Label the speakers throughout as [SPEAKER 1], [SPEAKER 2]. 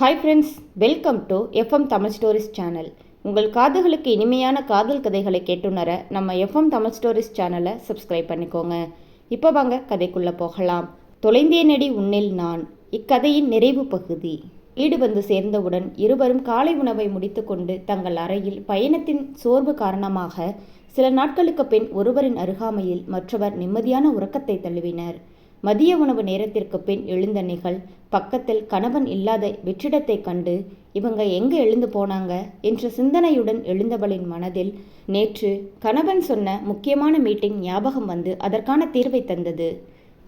[SPEAKER 1] Hi friends, welcome to FM Tamil stories channel. உங்கள் காதுகளுக்கு இனிமையான காதல் கதைகளை கேட்டுணர நம்ம எஃப்எம் தமிழ் ஸ்டோரிஸ் சேனலை சப்ஸ்கிரைப் பண்ணிக்கோங்க. இப்போ வாங்க கதைக்குள்ளே போகலாம். தொலைந்தேனடி உன்னில் நான், இக்கதையின் நிறைவு பகுதி. வீடு வந்து சேர்ந்தவுடன் இருவரும் காலை உணவை முடித்துக்கொண்டு தங்கள் அறையில் பயணத்தின் சோர்வு காரணமாக சில நாட்களுக்கு பின் ஒருவரின் அருகாமையில் மற்றவர் நிம்மதியான உறக்கத்தை தழுவினர். மதிய உணவு நேரத்திற்கு பின் எழுந்த நிகழ் பக்கத்தில் கணவன் இல்லாத வெற்றிடத்தை கண்டு இவங்க எங்கே எழுந்து போனாங்க என்ற சிந்தனையுடன் எழுந்தவளின் மனதில் நேற்று கணவன் சொன்ன முக்கியமான மீட்டிங் ஞாபகம் வந்து அதற்கான தீர்வை தந்தது.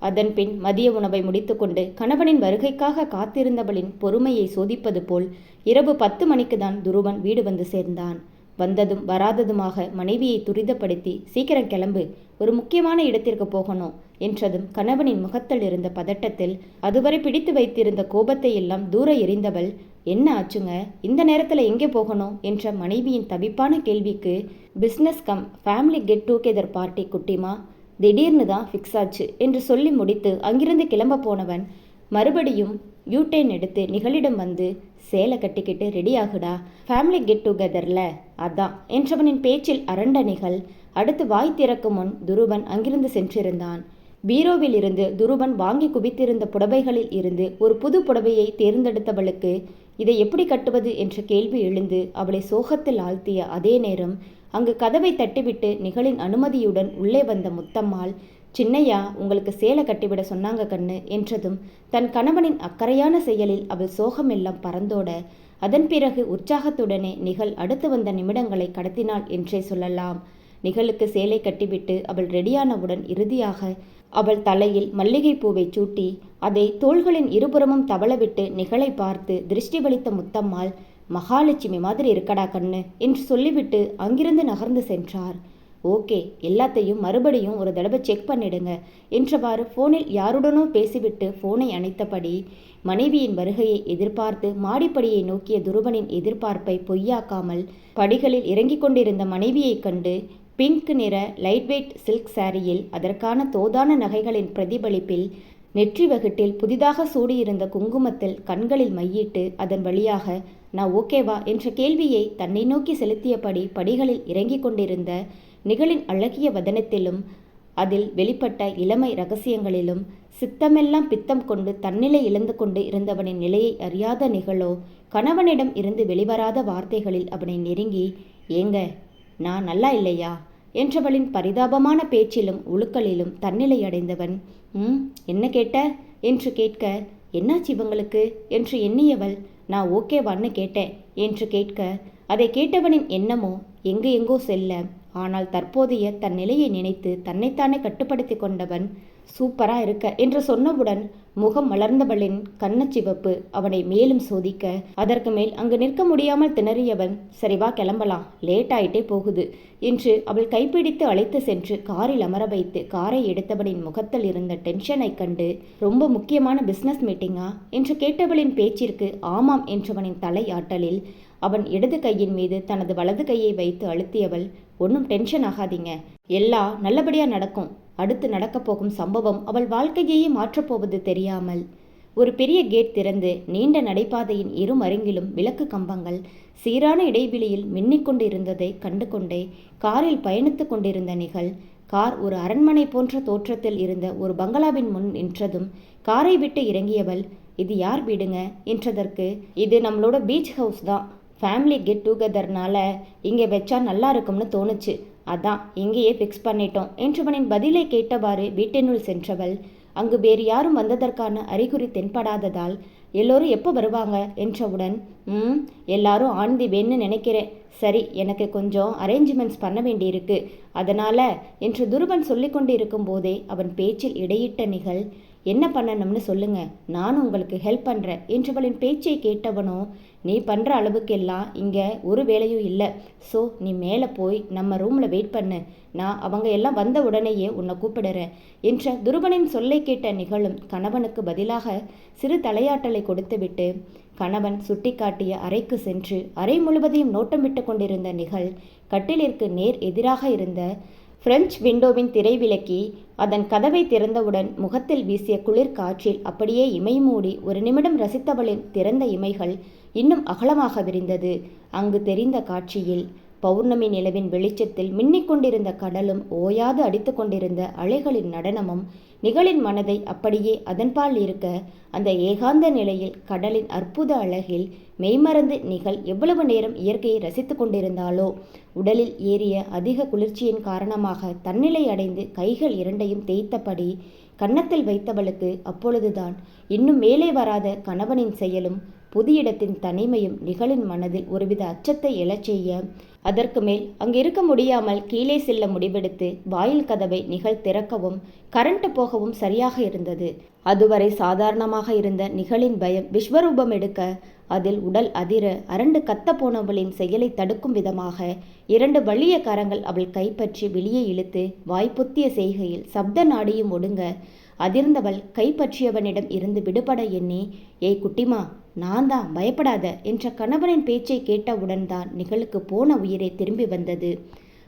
[SPEAKER 1] அதன்பின் மதிய உணவை முடித்துக்கொண்டு கணவனின் வருகைக்காக காத்திருந்தவளின் பொறுமையை சோதிப்பது போல் இரவு 10 மணிக்கு தான் துருவன் வீடு வந்து சேர்ந்தான். வந்ததும் வராததுமாக மனைவியை துரிதப்படுத்தி சீக்கிரம் கிளம்பு, ஒரு முக்கியமான இடத்திற்கு போகணும் என்றதும் கணவனின் முகத்தில் இருந்த பதட்டத்தில் அதுவரை பிடித்து வைத்திருந்த கோபத்தை எல்லாம் தூர எறிந்தவள், என்ன ஆச்சுங்க, இந்த நேரத்தில் எங்கே போகணும் என்ற மனைவியின் தவிப்பான கேள்விக்கு, business come family get together party குட்டிமா, திடீர்னு தான் ஃபிக்ஸ் ஆச்சு என்று சொல்லி முடித்து அங்கிருந்து கிளம்ப போனவன் மறுபடியும் யூடேன் எடுத்து நிகழிடம் வந்து, சேலை கட்டிக்கிட்டு ரெடி ஆகுடா, ஃபேமிலி கெட் டுகெதரில் அதான் என்றவனின் பேச்சில் அரண்ட நிகழ் அடுத்து வாய் திறக்கும் முன் துருவன் அங்கிருந்து சென்றிருந்தான். பீரோவில் இருந்து துருவன் வாங்கி குவித்திருந்த புடவைகளில் இருந்து ஒரு புது புடவையை தேர்ந்தெடுத்தவளுக்கு இதை எப்படி கட்டுவது என்ற கேள்வி எழுந்து அவளை சோகத்தில் ஆழ்த்திய அதே நேரம் அங்கு கதவை தட்டிவிட்டு நிகழின் அனுமதியுடன் உள்ளே வந்த முத்தம்மாள், சின்னையா உங்களுக்கு சேலை கட்டிவிட சொன்னாங்க கண்ணு என்றதும் தன் கணவனின் அக்கறையான செயலில் அவள் சோகம் எல்லாம் பறந்தோட அதன் பிறகு உற்சாகத்துடனே நிகழ் அடுத்து வந்த நிமிடங்களை கடத்தினாள் என்றே சொல்லலாம். நிகழுக்கு சேலை கட்டிவிட்டு அவள் ரெடியானவுடன் இறுதியாக அவள் தலையில் மல்லிகை பூவை சூட்டி அதை தோள்களின் இருபுறமும் தவளவிட்டு நிகழை பார்த்து திருஷ்டி வலித்த முத்தம்மாள், மகாலட்சுமி மாதிரி இருக்கடா கண்ணு என்று சொல்லிவிட்டு அங்கிருந்து நகர்ந்து சென்றார். ஓகே, எல்லாத்தையும் மறுபடியும் ஒரு தடவை செக் பண்ணிடுங்க என்றவாறு ஃபோனில் யாருடனோ பேசிவிட்டு ஃபோனை அணைத்தபடி மனைவியின் வருகையை எதிர்பார்த்து மாடிப்படியை நோக்கிய துருவனின் எதிர்பார்ப்பை பொய்யாக்காமல் படிகளில் இறங்கிக் கொண்டிருந்த மனைவியை கண்டு பிங்க் நிற லைட் வெயிட் சில்க் சாரியில் அதற்கான தோதான நகைகளின் பிரதிபலிப்பில் நெற்றி வகுட்டில் புதிதாக சூடியிருந்த குங்குமத்தில் கண்களில் மையிட்டு அதன் வழியாக நான் ஓகேவா என்ற கேள்வியை தன்னை நோக்கி செலுத்தியபடி படிகளில் இறங்கிக் கொண்டிருந்த நிகழின் அழகிய வதனத்திலும் அதில் வெளிப்பட்ட இளமை ரகசியங்களிலும் சித்தமெல்லாம் பித்தம் கொண்டு தன்னிலை இழந்து கொண்டு இருந்தவனின் நிலையை அறியாத நிகழோ கணவனிடம் இருந்து வெளிவராத வார்த்தைகளில் அவனை நெருங்கி, ஏங்க நான் நல்லா இல்லையா என்றவளின் பரிதாபமான பேச்சிலும் உழுக்களிலும் தன்னிலை அடைந்தவன், என்ன கேட்ட என்று கேட்க, என்னாச்சு இவங்களுக்கு என்று எண்ணியவள், நான் ஓகேவான்னு கேட்டேன் என்று கேட்க, அதை கேட்டவனின் எண்ணமோ எங்கு எங்கோ செல்ல, ஆனால் தற்போதைய தன் நிலையை நினைத்து தன்னைத்தானே கட்டுப்படுத்தி கொண்டவன், சூப்பரா இருக்க என்று சொன்னவுடன் முகம் மலர்ந்தவளின் கண்ணச்சிவப்பு அவனை மேலும் சோதிக்க, அதற்கு மேல் அங்கு நிற்க முடியாமல் திணறியவன், சரிவா கிளம்பலாம், லேட் ஆயிட்டே போகுது என்று அவள் கைப்பிடித்து அழைத்து சென்று காரில் அமர வைத்து காரை எடுத்தவனின் முகத்தில் இருந்த டென்ஷனை கண்டு, ரொம்ப முக்கியமான பிஸ்னஸ் மீட்டிங்கா என்று கேட்டவளின் பேச்சிற்கு ஆமாம் என்றவனின் தலை ஆட்டலில் அவன் இடது கையின் மீது தனது வலது கையை வைத்து அழுத்தியவள், ஒன்றும் டென்ஷன் ஆகாதீங்க, எல்லாம் நல்லபடியா நடக்கும். அடுத்து நடக்கப் போகும் சம்பவம் அவள் வாழ்க்கையையே மாற்றப்போவது தெரியாமல் ஒரு பெரிய கேட் திறந்து நீண்ட நடைபாதையின் இரு மருங்கிலும் விளக்கு கம்பங்கள் சீரான இடைவெளியில் மின்னிக்கொண்டு இருந்ததை கண்டு கொண்டே காரில் பயணித்து கொண்டிருந்த நிகழ் கார் ஒரு அரண்மனை போன்ற தோற்றத்தில் இருந்த ஒரு பங்களாவின் முன் நின்றதும் காரை விட்டு இறங்கியவள், இது யார் வீடுங்க என்றதற்கு, இது நம்மளோட பீச் ஹவுஸ் தான், ஃபேமிலி கெட் டுகெதர்னால இங்கே வச்சா நல்லா இருக்கும்னு தோணுச்சு, அதான் இங்கேயே ஃபிக்ஸ் பண்ணிட்டோம் என்றவனின் பதிலை கேட்டவாறு வீட்டினுள் சென்றவள் அங்கு வேறு யாரும் வந்ததற்கான அறிகுறி தென்படாததால் எல்லோரும் எப்போ வருவாங்க என்றவுடன், எல்லாரும் ஆண்டி வேணும்னு நினைக்கிறேன், சரி எனக்கு கொஞ்சம் அரேஞ்ச்மெண்ட்ஸ் பண்ண வேண்டியிருக்கு அதனால் என்று துருவன் சொல்லி கொண்டு இருக்கும் போதே அவன் பேச்சில் இடையிட்ட நிகழ், என்ன பண்ணணும்னு சொல்லுங்க, நானும் உங்களுக்கு ஹெல்ப் பண்ணுறேன் என்றவளின் பேச்சை கேட்டவனோ, நீ பண்ணுற அளவுக்கெல்லாம் இங்கே ஒரு வேலையும் இல்லை, ஸோ நீ மேலே போய் நம்ம ரூமில் வெயிட் பண்ணு, நான் அவங்க எல்லாம் வந்த உடனேயே உன்னை கூப்பிடுறேன் என்ற துருவனின் சொல்லை கேட்ட நிகழும் கணவனுக்கு பதிலாக சிறு தலையாட்டலை கொடுத்துவிட்டு கணவன் சுட்டிக்காட்டிய அறைக்கு சென்று அறை முழுவதையும் நோட்டம் விட்டு கொண்டிருந்த நிகழ் கட்டிலிற்கு நேர் எதிராக இருந்த பிரெஞ்சு விண்டோவின் திரை விலக்கி அதன் கதவை திறந்தவுடன் முகத்தில் வீசிய குளிர் காற்றில் அப்படியே இமை மூடி ஒரு நிமிடம் ரசித்தவளின் திறந்த இமைகள் இன்னும் அகலமாக விரிந்தது. அங்கு தெரிந்த காட்சியில் பௌர்ணமி நிலவின் வெளிச்சத்தில் மின்னிக் கொண்டிருந்த கடலும் ஓயாது அடித்து கொண்டிருந்த அலைகளின் நடனமும் நிகழின் மனதை அப்படியே அதன்பால் இருக்க, அந்த ஏகாந்த நிலையில் கடலின் அற்புத அழகில் மெய்மறந்து நிகழ் எவ்வளவு நேரம் இயற்கையை ரசித்து கொண்டிருந்தாலோ, உடலில் ஏறிய அதிக குளிர்ச்சியின் காரணமாக தன்னிலை அடைந்து கைகள் இரண்டையும் தேய்த்தபடி கன்னத்தில் வைத்தவளுக்கு அப்பொழுதுதான் இன்னும் மேலே வராத கணவனின் செயலும் புதிய இடத்தின் தனிமையும் நிகழின் மனதில் ஒருவித அச்சத்தை எழச் செய்ய, அதற்கு மேல் அங்கிருக்க முடியாமல் கீழே செல்ல முடிவெடுத்து வாயில் கதவை நிகழ் திறக்கவும் கரண்ட் போகவும் சரியாக இருந்தது. அதுவரை சாதாரணமாக இருந்த நிகழின் பயம் விஸ்வரூபம் எடுக்க, அதில் உடல் அதிர அரண்டு கத்த போனவளின் செயலை தடுக்கும் விதமாக 2 வலிய கரங்கள் அவள் கைப்பற்றி வெளியே இழுத்து வாய்ப்புத்திய செய்கையில் சப்த நாடியும் ஒடுங்க, அதிர்ந்தவள் கைப்பற்றியவனிடம் இருந்து விடுபட எண்ணி, ஏய் குட்டிமா, நான் தான், பயப்படாத என்ற கணவனின் பேச்சை கேட்டவுடன் தான் நிகழுக்கு போன உயிரை திரும்பி வந்தது.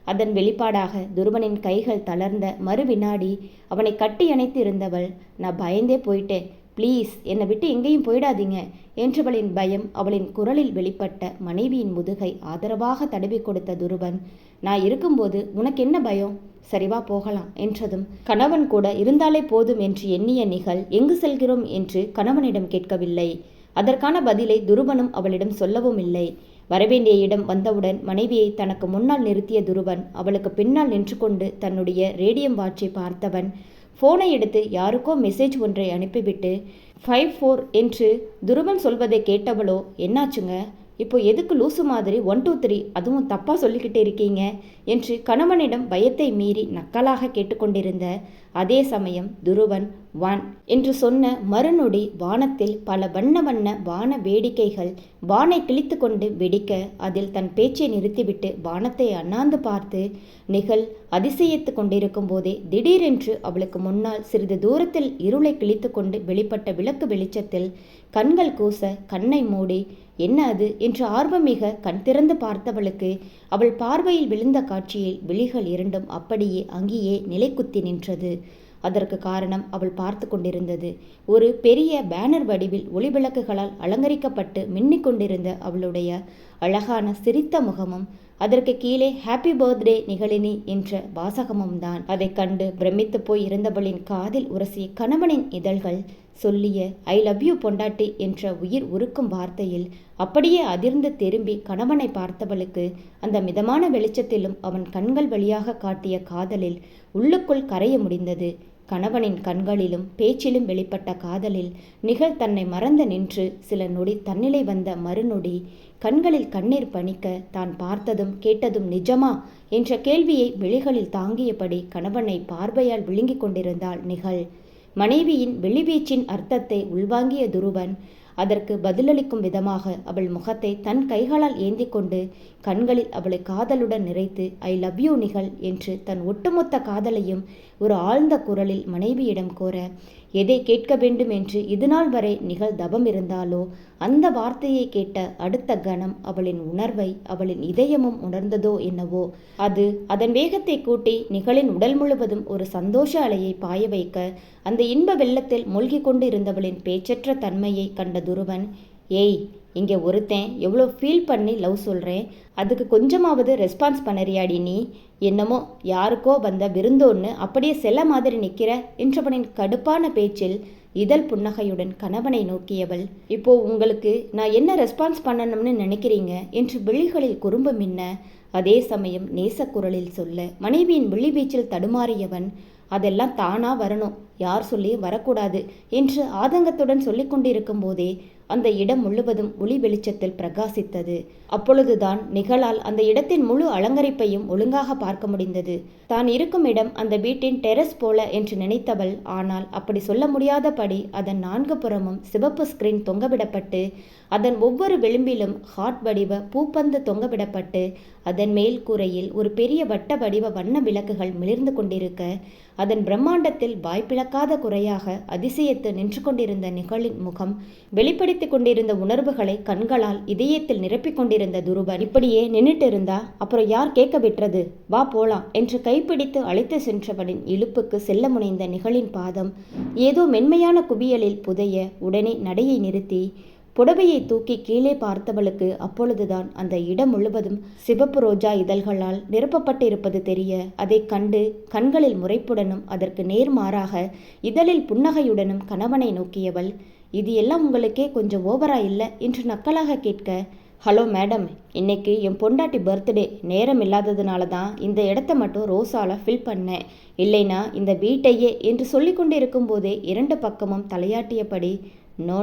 [SPEAKER 1] அதன் வெளிப்பாடாக துருவனின் கைகள் தளர்ந்த மறு வினாடி அவனை கட்டி அணைத்து இருந்தவள், நான் பயந்தே போயிட்டேன், ப்ளீஸ் என்னை விட்டு எங்கேயும் போயிடாதீங்க என்றவளின் பயம் அவளின் குரலில் வெளிப்பட்ட மனைவியின் முதுகை ஆதரவாக தடவி கொடுத்த துருவன், நான் இருக்கும்போது உனக்கு என்ன பயம், சரிவா போகலாம் என்றதும், கணவன் கூட இருந்தாலே போதும் என்று எண்ணிய நிகழ் எங்கு செல்கிறோம் என்று கணவனிடம் கேட்கவில்லை. அதற்கான பதிலை துருவனும் அவளிடம் சொல்லவும் இல்லை. வரவேண்டிய இடம் வந்தவுடன் மனைவியை தனக்கு முன்னால் நிறுத்திய துருவன் அவளுக்கு பின்னால் நின்று கொண்டு தன்னுடைய ரேடியம் வாட்சை பார்த்தவன் ஃபோனை எடுத்து யாருக்கோ மெசேஜ் ஒன்றை அனுப்பிவிட்டு 54 என்று துருவன் சொல்வதை கேட்டவளோ, என்னாச்சுங்க, இப்போ எதுக்கு லூசு மாதிரி 1 2 3 அதுவும் தப்பாக சொல்லிக்கிட்டு இருக்கீங்க என்று கணவனிடம் பயத்தை மீறி நக்கலாக கேட்டுக்கொண்டிருந்த அதே சமயம் துருவன் 1 என்று சொன்ன மறுநொடி வானத்தில் பல வண்ண வண்ண வான வேடிக்கைகள் வானை கிழித்து கொண்டு வெடிக்க, அதில் தன் பேச்சை நிறுத்திவிட்டு வானத்தை அண்ணாந்து பார்த்து நிகழ் அதிசயித்து கொண்டிருக்கும் போதே திடீரென்று அவளுக்கு முன்னால் சிறிது தூரத்தில் இருளை கிழித்து கொண்டு வெளிப்பட்ட விளக்கு வெளிச்சத்தில் கண்கள் கூச கண்ணை மூடி, என்ன அது என்று ஆர்வமிக கண் திறந்து பார்த்தவளுக்கு அவள் பார்வையில் விழுந்த காட்சியில் விழிகள் இரண்டும் அப்படியே அங்கேயே நிலைக்குத்தி நின்றது. அதற்கு காரணம் அவள் பார்த்து கொண்டிருந்தது ஒரு பெரிய பேனர் வடிவில் ஒளிவிளக்குகளால் அலங்கரிக்கப்பட்டு மின்னிக் கொண்டிருந்த அவளுடைய அழகான சிரித்த முகமும், அதற்கு கீழே ஹாப்பி பர்த்டே நிகழினி என்ற வாசகமும் தான். அதை கண்டு பிரமித்து போய் இருந்தவளின் காதில் உரசிய கணவனின் இதழ்கள் சொல்லிய ஐ லவ் யூ பொண்டாட்டி என்ற உயிர் உருக்கும் வார்த்தையில் அப்படியே அதிர்ந்து திரும்பி கணவனை பார்த்தவளுக்கு அந்த மிதமான வெளிச்சத்திலும் அவன் கண்கள் வழியாக காட்டிய காதலில் உள்ளுக்குள் கரைய முடிந்தது. கணவனின் கண்களிலும் பேச்சிலும் வெளிப்பட்ட காதலில் நிகழ் தன்னை மறந்து நின்று சில நொடி தன்னிலை வந்த மறுநொடி கண்களில் கண்ணீர் பணிக்க, தான் பார்த்ததும் கேட்டதும் நிஜமா என்ற கேள்வியை விழிகளில் தாங்கியபடி கணவனை பார்வையால் விழுங்கிக் கொண்டிருந்தாள் நிகழ். மனைவியின் வெளிவீச்சின் அர்த்தத்தை உள்வாங்கிய துருவன் அதற்கு பதிலளிக்கும் விதமாக அவள் முகத்தை தன் கைகளால் ஏந்தி கொண்டு கண்களில் அவளை காதலுடன் நிறைத்து ஐ லவ் யூ நிகழ் என்று தன் ஒட்டுமொத்த காதலையும் ஒரு ஆழ்ந்த குரலில் மனைவியிடம் கோர, எதை கேட்க வேண்டும் என்று இதுநாள் வரை நிகழ் தபம் இருந்தாலோ அந்த வார்த்தையை கேட்ட அடுத்த கணம் அவளின் உணர்வை அவளின் இதயமும் உணர்ந்ததோ என்னவோ, அது அதன் வேகத்தை கூட்டி நிகழின் உடல் முழுவதும் ஒரு சந்தோஷ அலையை பாய வைக்க, அந்த இன்ப வெள்ளத்தில் மூழ்கி கொண்டு இருந்தவளின் பேச்சற்ற தன்மையை கண்ட துருவன், ஏய் இங்கே ஒருத்தன் எவ்வளோ ஃபீல் பண்ணி லவ் சொல்கிறேன், அதுக்கு கொஞ்சமாவது ரெஸ்பான்ஸ் பண்ணறியாடி நீ, என்னமோ யாருக்கோ வந்த விருந்தோன்னு அப்படியே செல்ல மாதிரி நிற்கிற என்றவனின் கடுப்பான பேச்சில் இதழ் புன்னகையுடன் கணவனை நோக்கியவள், இப்போ உங்களுக்கு நான் என்ன ரெஸ்பான்ஸ் பண்ணணும்னு நினைக்கிறீங்க என்று விழிகளில் குறும்பு மின்ன, அதே சமயம் நேசக்குரலில் சொல்ல மனைவியின் விழி வீச்சில் தடுமாறியவன், அதெல்லாம் தானா வரணும், யார் சொல்லியும் வரக்கூடாது என்று ஆதங்கத்துடன் சொல்லிக் கொண்டிருக்கும் போதே அந்த இடம் முழுவதும் ஒளி வெளிச்சத்தில் பிரகாசித்தது. அப்பொழுதுதான் நிகழால் அந்த இடத்தின் முழு அலங்கரிப்பையும் ஒழுங்காக பார்க்க முடிந்தது. தான் இருக்கும் இடம் அந்த வீட்டின் டெரஸ் போல என்று நினைத்தவள், ஆனால் அப்படி சொல்ல முடியாதபடி அதன் 4 புறமும் சிவப்பு ஸ்கிரீன் தொங்கவிடப்பட்டு அதன் ஒவ்வொரு விளிம்பிலும் ஹார்ட் வடிவ பூப்பந்து தொங்கவிடப்பட்டு அதன் மேல் கூரையில் ஒரு பெரிய வட்ட வடிவ வண்ண விளக்குகள் மிளிர்ந்து கொண்டிருக்க, அதன் பிரம்மாண்டத்தில் வாய்ப்பிழக்காத குறையாக அதிசயத்து நின்று கொண்டிருந்த நிகழின் முகம் வெளிப்படி கொந்தளித்துக் கொண்டிருந்த உணர்வுகளை கண்களால் இதயத்தில் நிரப்பிக் கொண்டிருந்த துருவன் இப்படியே நின்னுட்டு இருந்தா அப்புறம் யார் கேட்க விட்டுறது, வா போலாம் என்று கைப்பிடித்து அழைத்து சென்றவனின் இழுப்புக்கு செல்ல முனைந்த நிகழின் பாதம் ஏதோ மென்மையான குவியலில் புதைய உடனே நடையை நிறுத்தி புடவையை தூக்கி கீழே பார்த்தவளுக்கு அப்பொழுதுதான் அந்த இடம் முழுவதும் சிவப்பு ரோஜா இதழ்களால் நிரப்பப்பட்டிருப்பது தெரிய, அதை கண்டு கண்களில் முறைப்புடனும் அதற்கு நேர்மாறாக இதழில் புன்னகையுடனும் கணவனை நோக்கியவள், இது எல்லாம் உங்களுக்கே கொஞ்சம் ஓவரா இல்லை என்று நக்கலாக கேட்க, ஹலோ மேடம், இன்னைக்கு என் பொண்டாட்டி பர்த்டே, நேரம் இல்லாததுனால தான் இந்த இடத்த மட்டும் ரோஸால ஃபில் பண்ணேன், இல்லைனா இந்த வீட்டையே என்று சொல்லி கொண்டு இருக்கும்போதே இரண்டு பக்கமும் தலையாட்டியபடி, நோ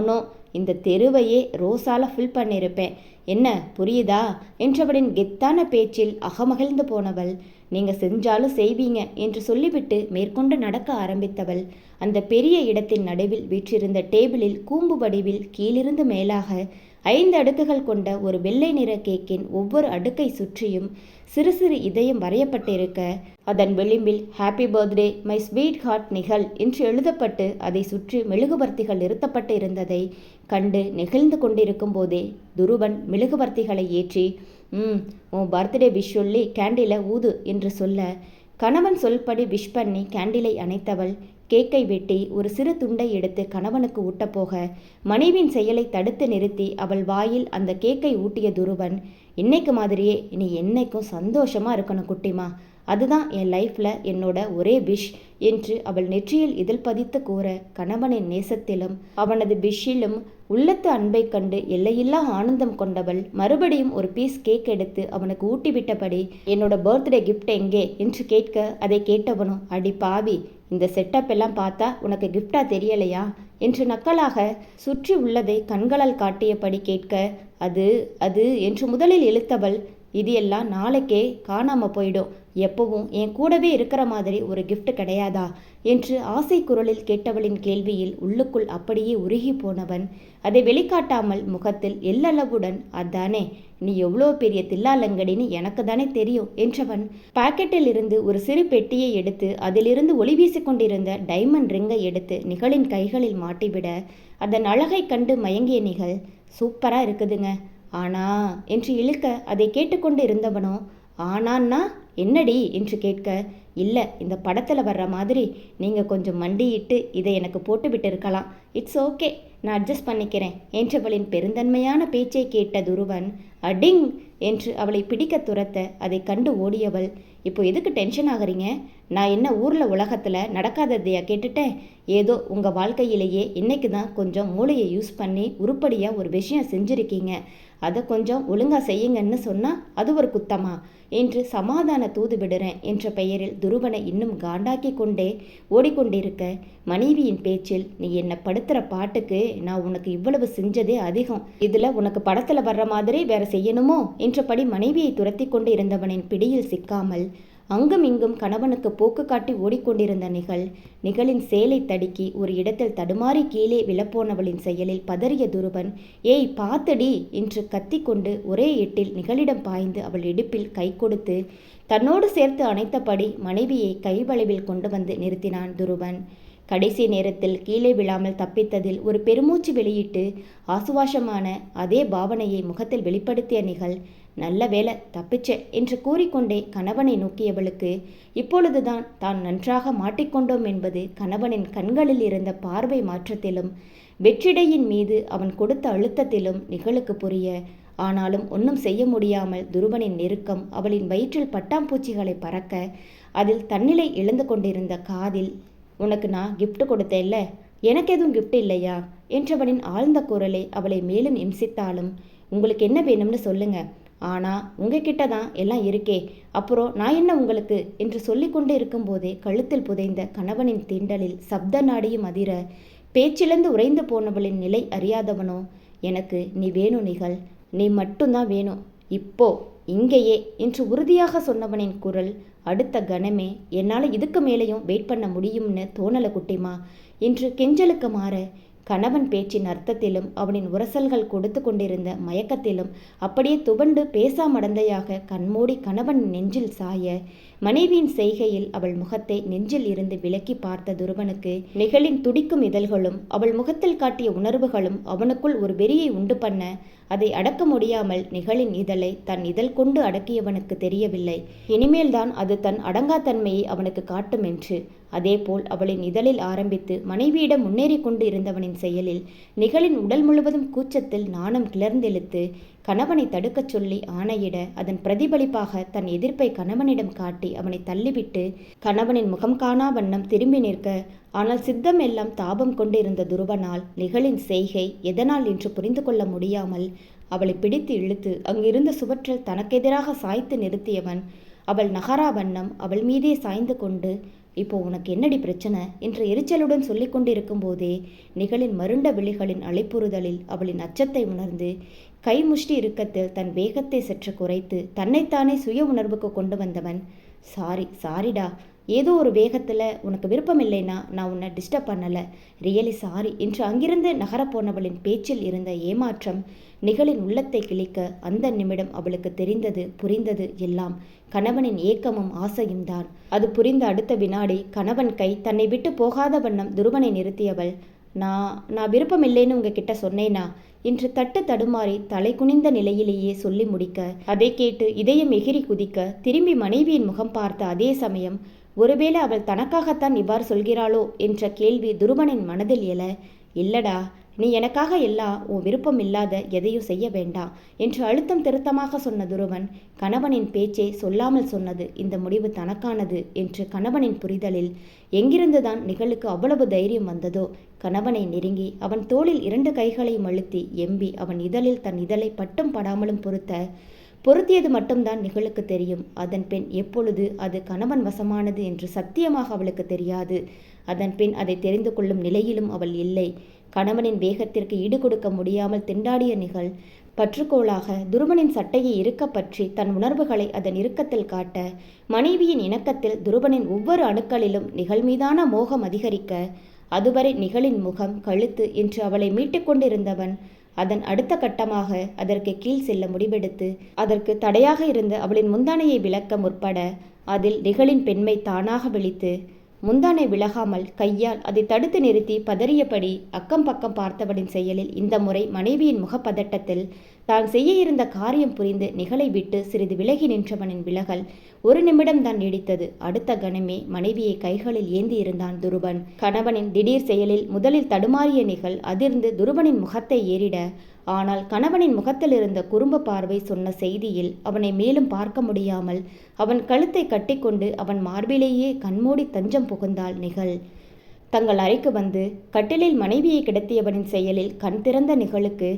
[SPEAKER 1] இந்த தெருவையே ரோஸால ஃபில் பண்ணியிருப்பேன், என்ன புரியுதா என்றவளின் கெத்தான பேச்சில் அகமகிழ்ந்து போனவள், நீங்க செஞ்சாலும் செய்வீங்க என்று சொல்லிவிட்டு மேற்கொண்டு நடக்க ஆரம்பித்தவள் அந்த பெரிய இடத்தின் நடுவில் வீற்றிருந்த டேபிளில் கூம்பு வடிவில் கீழிருந்து மேலாக 5 அடுக்குகள் கொண்ட ஒரு வெள்ளை நிற கேக்கின் ஒவ்வொரு அடுக்கை சுற்றியும் சிறு சிறு இதயம் வரையப்பட்டிருக்க, அதன் விளிம்பில் happy birthday my sweet heart நிகழ் என்று எழுதப்பட்டு அதை சுற்றி மெழுகுவர்த்திகள் நிறுத்தப்பட்டு இருந்ததை கண்டு நெகிழ்ந்து கொண்டிருக்கும் போதே துருவன் மெழுகுவர்த்திகளை ஏற்றி, உன் பர்த்டே விஷ் சொல்லி கேண்டிலை ஊது என்று சொல்ல, கணவன் சொல்படி விஷ் பண்ணி கேண்டிலை அணைத்தவள் கேக்கை வெட்டி ஒரு சிறு துண்டை எடுத்து கணவனுக்கு ஊட்டப்போக, மனைவியின் செயலை தடுத்து நிறுத்தி அவள் வாயில் அந்த கேக்கை ஊட்டிய துருவன், இன்னைக்கு மாதிரியே நீ என்னைக்கும் சந்தோஷமா இருக்கணும் குட்டிமா, அதுதான் என் லைஃப்ல என்னோட ஒரே விஷ் என்று அவள் நெற்றியில் இதழ் பதித்து கூற, கணவனின் நேசத்திலும் அவனது விஷிலும் உள்ளத்து அன்பை கண்டு எல்லையில்லா ஆனந்தம் கொண்டவள் மறுபடியும் ஒரு பீஸ் கேக் எடுத்து அவனுக்கு ஊட்டிவிட்டபடி, என்னோட பர்த்டே கிஃப்ட் எங்கே என்று கேட்க, அதை கேட்டவனும், அடி பாவி, இந்த செட்டப் எல்லாம் பார்த்தா உனக்கு கிஃப்டா தெரியலையா என்று நக்கலாக சுற்றி உள்ளதை கண்களால் காட்டியபடி கேட்க, அது அது என்று முதலில் இழுத்தவள், இது எல்லாம் நாளைக்கே காணாம போயிடும், எப்பவும் என் கூடவே இருக்கிற மாதிரி ஒரு கிஃப்ட் கிடையாதா என்று ஆசை குரலில் கேட்டவளின் கேள்வியில் உள்ளுக்குள் அப்படியே உருகி போனவன் அதை வெளிக்காட்டாமல் முகத்தில் எல்லளவுடன், அதானே நீ எவ்வளோ பெரிய தில்லாலங்கடின்னு எனக்கு தானே தெரியும் என்றவன் பாக்கெட்டில் இருந்து ஒரு சிறு பெட்டியை எடுத்து அதிலிருந்து ஒளி வீசிக் கொண்டிருந்த டைமண்ட் ரிங்கை எடுத்து நிகழின் கைகளில் மாட்டிவிட, அதன் அழகை கண்டு மயங்கிய நிகழ், சூப்பரா இருக்குதுங்க, ஆனா என்று இழுக்க, அதை கேட்டுக்கொண்டு இருந்தவனோ, ஆனான்னா என்னடி என்று கேட்க, இல்லை இந்த படத்தில் வர்ற மாதிரி நீங்கள் கொஞ்சம் மண்டியிட்டு இதை எனக்கு போட்டு விட்டு இருக்கலாம், இட்ஸ் ஓகே நான் அட்ஜஸ்ட் பண்ணிக்கிறேன் என்றவளின் பெருந்தன்மையான பேச்சை கேட்ட துருவன் அடிங் என்று அவளை பிடிக்க துரத்த, அதை கண்டு ஓடியவள், இப்போ எதுக்கு டென்ஷன் ஆகுறீங்க, நான் என்ன ஊரில் உலகத்தில் நடக்காததையா கேட்டுட்டேன், ஏதோ உங்கள் வாழ்க்கையிலேயே இன்னைக்கு தான் கொஞ்சம் மூளையை யூஸ் பண்ணி உருப்படியாக ஒரு விஷயம் செஞ்சுருக்கீங்க, அதை கொஞ்சம் ஒழுங்காக செய்யுங்கன்னு சொன்னால் அது ஒரு குத்தமா என்று சமாதான தூது விடுறேன் என்ற பெயரில் துருவனை இன்னும் காண்டாக்கி கொண்டே ஓடிக்கொண்டிருக்க, மனைவியின் பேச்சில், நீ என்னை படுத்துகிற பாட்டுக்கு நான் உனக்கு இவ்வளவு செஞ்சதே அதிகம், இதில் உனக்கு படத்தில் வர்ற மாதிரி வேற செய்யணுமோ என்றபடி மனைவியை துரத்தி கொண்டு இருந்தவனின் பிடியில் சிக்காமல் அங்கும் இங்கும் கணவனுக்கு போக்கு காட்டி ஓடிக்கொண்டிருந்த நிகழின் சேலை தடுக்கி ஒரு இடத்தில் தடுமாறி கீழே விழப்போனவளின் செயலில் பதறிய துருவன், ஏய் பாத்தடி என்று கத்திக்கொண்டு ஒரே எட்டில் நிகழிடம் பாய்ந்து அவள் இடுப்பில் கை கொடுத்து தன்னோடு சேர்த்து அணைத்தபடி மனைவியை கைவளைவில் கொண்டு வந்து நிறுத்தினான் துருவன். கடைசி நேரத்தில் கீழே விழாமல் தப்பித்ததில் ஒரு பெருமூச்சு வெளியிட்டு ஆசுவாசமான அதே பாவனையை முகத்தில் வெளிப்படுத்திய நிகழ், நல்ல வேலை தப்பிச்ச என்று கூறிக்கொண்டே கணவனை நோக்கியவளுக்கு இப்பொழுதுதான் தான் நன்றாக மாட்டிக்கொண்டோம் என்பது கணவனின் கண்களில் இருந்த பார்வை மாற்றத்திலும் வெற்றிடையின் மீது அவன் கொடுத்த அழுத்தத்திலும் நிகழுக்கு புரிய, ஆனாலும் ஒன்றும் செய்ய முடியாமல் துருவனின் நெருக்கம் அவளின் வயிற்றில் பட்டாம்பூச்சிகளை பறக்க, அதில் தன்னிலை இழந்து கொண்டிருந்த காதில், உனக்கு நான் கிஃப்ட் கொடுத்தேல்ல, எனக்கு எதுவும் கிஃப்ட் இல்லையா என்றவனின் ஆழ்ந்த குரலை அவளை மேலும் இம்சித்தாலும், உங்களுக்கு என்ன வேணும்னு சொல்லுங்க, ஆனால் உங்ககிட்ட தான் எல்லாம் இருக்கே, அப்புறம் நான் என்ன உங்களுக்கு என்று சொல்லிக்கொண்டு இருக்கும்போதே கழுத்தில் புதைந்த கணவனின் தீண்டலில் சப்த நாடியும் அதிர பேச்சிழந்து உறைந்து போனவளின் நிலை அறியாதவனோ, எனக்கு நீ வேணும் நிகழ், நீ மட்டும்தான் வேணும், இப்போ இங்கேயே என்று உறுதியாக சொன்னவனின் குரல் அடுத்த கணமே, என்னால் இதுக்கு மேலேயும் வெயிட் பண்ண முடியும்னு தோணலை குட்டிமா என்று கெஞ்சலுக்கு மாற, கணவன் பேச்சின் அர்த்தத்திலும் அவனின் உரசல்கள் கொடுத்து கொண்டிருந்த மயக்கத்திலும் அப்படியே துவண்டு பேசாமடந்தையாக கண்மூடி கணவன் நெஞ்சில் சாய, மனைவியின் செய்கையில் அவள் முகத்தை நெஞ்சில் இருந்து விலக்கி பார்த்த துருவனுக்கு நிகழின் துடிக்கும் இதழ்களும் அவள் முகத்தில் காட்டிய உணர்வுகளும் அவனுக்குள் ஒரு வெறியை உண்டு பண்ண அதை அடக்க முடியாமல் நிகழின் இதழை தன் இதழ் கொண்டு அடக்கியவனுக்கு தெரியவில்லை. இனிமேல்தான் அது தன் அடங்காத்தன்மையை அவனுக்கு காட்டும் என்று. அதேபோல் அவளின் இதழில் ஆரம்பித்து மனைவியிடம் முன்னேறி கொண்டு இருந்தவனின் செயலில் நிகழின் உடல் முழுவதும் கூச்சத்தில் நாணம் கிளர்ந்தெழுத்து கணவனை தடுக்கச் சொல்லி ஆணையிட அதன் பிரதிபலிப்பாக தன் எதிர்ப்பை கணவனிடம் காட்டி அவனை தள்ளிவிட்டு கணவனின் முகம் காணா வண்ணம் திரும்பி நிற்க, ஆனால் சித்தம் எல்லாம் தாபம் கொண்டிருந்த துருவனால் நிகழின் செய்கை எதனால் என்று புரிந்து கொள்ள முடியாமல் அவளை பிடித்து இழுத்து அங்கிருந்த சுவற்றில் தனக்கெதிராக சாய்த்து நிறுத்தியவன் அவள் நகரா வண்ணம் அவள் மீதே சாய்ந்து கொண்டு, இப்போ உனக்கு என்னடி பிரச்சனை என்று எரிச்சலுடன் சொல்லி கொண்டிருக்கும் போதே நிகழின் மருண்ட விழிகளின் அழைப்புறுதலில் அவளின் அச்சத்தை உணர்ந்து கைமுஷ்டி இறுக்கத்தில் தன் வேகத்தை சற்று குறைத்து தன்னைத்தானே சுய உணர்வுக்கு கொண்டு வந்தவன், சாரிடா, ஏதோ ஒரு வேகத்தில் உனக்கு விருப்பம் இல்லைன்னா நான் உன்னை டிஸ்டர்ப் பண்ணலை, ரியலி சாரி என்று அங்கிருந்து நகரப்போனவளின் பேச்சில் இருந்த ஏமாற்றம் நிகழின் உள்ளத்தை கிழிக்க அந்த நிமிடம் அவளுக்கு தெரிந்தது புரிந்தது எல்லாம் கணவனின் ஏக்கமும் ஆசையும் தான். அது புரிந்த அடுத்த வினாடி கணவன் கை தன்னை விட்டு போகாத வண்ணம் துருவனை நிறுத்தியவள், நான் விருப்பம் இல்லைன்னு உங்ககிட்ட சொன்னேனா என்று தட்டு தடுமாறி தலை குனிந்த நிலையிலேயே சொல்லி முடிக்க, அதை கேட்டு இதயம் எகிரி குதிக்க திரும்பி மனைவியின் முகம் பார்த்த அதே சமயம் ஒருவேளை அவள் தனக்காகத்தான் இவ்வாறு சொல்கிறாளோ என்ற கேள்வி துருவனின் மனதில் எழ, இல்லடா, நீ எனக்காக எல்லாம் உன் விருப்பம் இல்லாத எதையும் செய்ய வேண்டாம் என்று அழுத்தம் திருத்தமாக சொன்ன துருவன் கணவனின் பேச்சை சொல்லாமல் சொன்னது இந்த முடிவு தனக்கானது என்று கணவனின் புரிதலில் எங்கிருந்துதான் நிகழுக்கு அவ்வளவு தைரியம் வந்ததோ கணவனை நெருங்கி அவன் தோளில் 2 கைகளையும் அழுத்தி எம்பி அவன் இதழில் தன் இதழை பட்டும் படாமலும் பொருத்தியது மட்டும்தான் நிகழுக்கு தெரியும். அதன் பின் எப்பொழுது அது கணவன் வசமானது என்று சத்தியமாக அவளுக்கு தெரியாது. அதன் பின் அதை தெரிந்து கொள்ளும் நிலையிலும் அவள் இல்லை. கணவனின் வேகத்திற்கு ஈடு கொடுக்க முடியாமல் திண்டாடிய நிகழ் பற்றுக்கோளாக துருவனின் சட்டையை இறுக்க பற்றி தன் உணர்வுகளை அதன் இறுக்கத்தில் காட்ட, மனைவியின் இணக்கத்தில் துருவனின் ஒவ்வொரு அணுக்களிலும் நிகழ் மீதான மோகம் அதிகரிக்க, அதுவரை நிகழின் முகம் கழுத்து என்று அவளை மீட்டுக்கொண்டிருந்தவன் அதன் அடுத்த கட்டமாக அதற்கு கீழ் செல்ல முடிவெடுத்து அதற்கு தடையாக இருந்த அவளின் முந்தானையை விலக்க முற்பட, அதில் நிகழின் பெண்மை தானாக விழித்து முந்தானை விலகாமல் கையால் அதை தடுத்து நிறுத்தி பதறியபடி அக்கம் பக்கம் பார்த்தவனின் செயலில் இந்த முறை மனைவியின் முகப்பதட்டத்தில் தான் செய்ய இருந்த காரியம் புரிந்து நிகழை விட்டு சிறிது விலகி நின்றவனின் விலகல் 1 நிமிடம் தான் நீடித்தது. அடுத்த கணமே மனைவியை கைகளில் ஏந்தி இருந்தான் துருவன். கணவனின் திடீர் செயலில் முதலில் தடுமாறிய நிகழ் அதிர்ந்து துருவனின் முகத்தை ஏறிட, ஆனால் கணவனின் முகத்தில் இருந்த குறும்பு பார்வை சொன்ன செய்தியில் அவனை மேலும் பார்க்க முடியாமல் அவன் கழுத்தை கட்டிக்கொண்டு அவன் மார்பிலேயே கண்மூடி தஞ்சம் புகுந்தாள் நிகழ். தங்கள் அறைக்கு வந்து கட்டிலில் மனைவியை கிடத்தியவனின் செயலில் கண் திறந்த நிகழுக்கு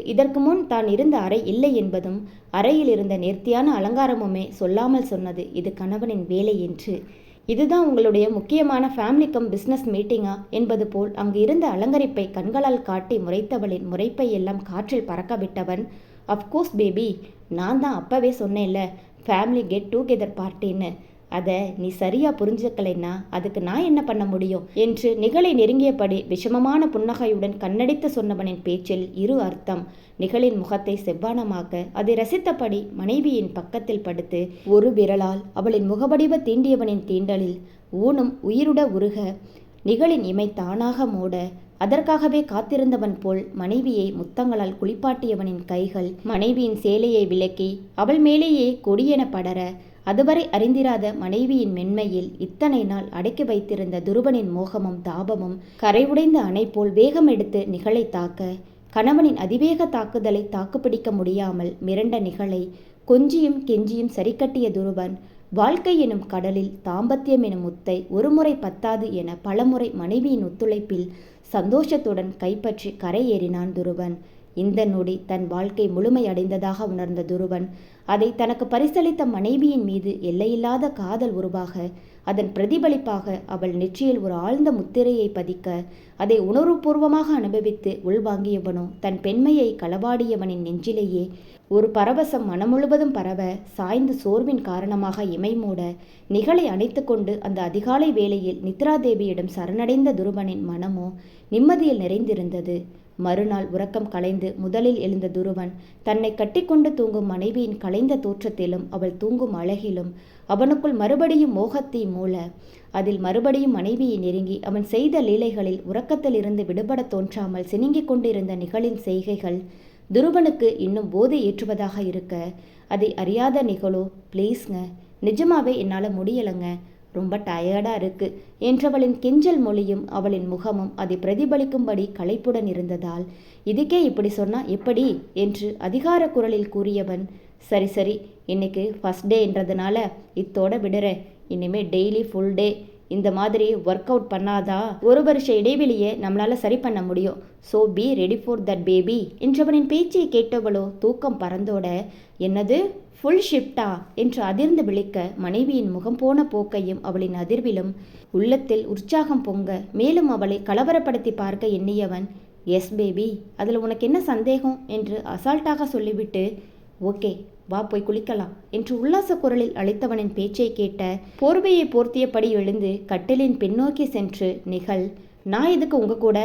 [SPEAKER 1] இதற்கு முன் தான் இருந்த அறை இல்லை என்பதும் அறையில் இருந்த நேர்த்தியான அலங்காரமுமே சொல்லாமல் சொன்னது இது கணவனின் வேலை என்று. இதுதான் உங்களுடைய முக்கியமான ஃபேமிலி கம் பிஸ்னஸ் மீட்டிங்கா என்பது போல் அங்கு இருந்த அலங்கரிப்பை கண்களால் காட்டி முறைத்தவளின் முறைப்பை எல்லாம் காற்றில் பறக்க விட்டவன், அஃப்கோர்ஸ் பேபி, நான் தான் அப்பவே சொன்னேன்ல ஃபேமிலி கெட் டுகெதர் பார்ட்டின்னு. அதை நீ சரியா புரிஞ்சுக்கலைன்னா அதுக்கு நான் என்ன பண்ண முடியும் என்று நிகழை நெருங்கியபடி விஷமமான புன்னகையுடன் கண்ணடித்து சொன்னவனின் பேச்சில் 2 அர்த்தம். நிகழின் முகத்தை செவ்வானமாக்க அதை ரசித்தபடி மனைவியின் பக்கத்தில் படுத்து ஒரு விரலால் அவளின் முகவடிவ தீண்டியவனின் தீண்டலில் ஊனும் உயிருட உருக நிகழின் இமை தானாக மூட, அதற்காகவே காத்திருந்தவன் போல் மனைவியை முத்தங்களால் குளிப்பாட்டியவனின் கைகள் மனைவியின் சேலையை விலக்கி அவள் மேலேயே கொடியென படர, அதுவரை அறிந்திராத மனைவியின் மென்மையில் இத்தனை நாள் அடக்கி வைத்திருந்த துருவனின் மோகமும் தாபமும் கரை உடைந்த அணை போல் வேகம் எடுத்து நிகழை தாக்க, கணவனின் அதிவேக தாக்குதலை தாக்குப்பிடிக்க முடியாமல் மிரண்ட நிகழை கொஞ்சியும் கெஞ்சியும் சரிக்கட்டிய துருவன் வாழ்க்கை எனும் கடலில் தாம்பத்தியம் எனும் முத்தை ஒருமுறை பத்தாது என பலமுறை மனைவியின் ஒத்துழைப்பில் சந்தோஷத்துடன் கைப்பற்றி கரை ஏறினான் துருவன். இந்த நொடி தன் வாழ்க்கை முழுமையடைந்ததாக உணர்ந்த துருவன் அதை தனக்கு பரிசளித்த மனைவியின் மீது எல்லையில்லாத காதல் உருவாக, அதன் பிரதிபலிப்பாக அவள் நெற்றியில் ஒரு ஆழ்ந்த முத்திரையை பதிக்க, அதை உணர்வுபூர்வமாக அனுபவித்து உள்வாங்கியவனோ தன் பெண்மையை களவாடியவனின் நெஞ்சிலேயே ஒரு பரவசம் மனம் முழுவதும் பரவ, சாய்ந்து சோர்வின் காரணமாக இமை மூட, நிகழை அணைத்து கொண்டு அந்த அதிகாலை வேளையில் நித்ராதேவியிடம் சரணடைந்த துருவனின் மனமோ நிம்மதியில் நிறைந்திருந்தது. மறுநாள் உறக்கம் கலைந்து முதலில் எழுந்த துருவன் தன்னை கட்டிக்கொண்டு தூங்கும் மனைவியின் கலைந்த தோற்றத்திலும் அவள் தூங்கும் அழகிலும் அவனுக்குள் மறுபடியும் மோகத்தை மூள அதில் மறுபடியும் மனைவியை நெருங்கி அவன் செய்த லீலைகளில் உறக்கத்திலிருந்து விடுபட தோன்றாமல் சினுங்கிக் கொண்டிருந்த நிகழின் செய்கைகள் துருவனுக்கு இன்னும் போதை ஏற்றுவதாக இருக்க அதை அறியாத நிகழோ, ப்ளீஸ்ங்க, நிஜமாவே என்னால் முடியலைங்க, ரொம்ப டயர்டாக இருக்கு என்றவளின் கெஞ்சல் மொழியும் அவளின் முகமும் அதை பிரதிபலிக்கும்படி களைப்புடன் இருந்ததால், இதுக்கே இப்படி சொன்னா எப்படி என்று அதிகார குரலில் கூறியவன், சரி சரி, இன்னைக்கு ஃபஸ்ட் டேன்றதுனால இத்தோட விடுறேன், இனிமே டெய்லி ஃபுல் டே இந்த மாதிரி ஒர்க் அவுட் பண்ணாதான் ஒரு வருஷ இடைவெளியை நம்மளால் சரி பண்ண முடியும். So be ready for that baby என்றவனின் பேச்சை கேட்டவளோ தூக்கம் பறந்தோட, என்னது ஃபுல் ஷிஃப்டா என்று அதிர்ந்து விழிக்க மனைவியின் முகம் போன போக்கையும் அவளின் அதிர்விலும் உள்ளத்தில் உற்சாகம் பொங்க மேலும் அவளை கலவரப்படுத்தி பார்க்க எண்ணியவன், எஸ் பேபி, அதில் உனக்கு என்ன சந்தேகம் என்று அசால்ட்டாக சொல்லிவிட்டு, ஓகே வா போய் குளிக்கலாம் என்று உல்லாச குரலில் அழைத்தவனின் பேச்சை கேட்ட போர்வையை போர்த்தியபடி எழுந்து கட்டிலின் பின்னோக்கி சென்று, நிகழ், நான் எதுக்கு உங்க கூட,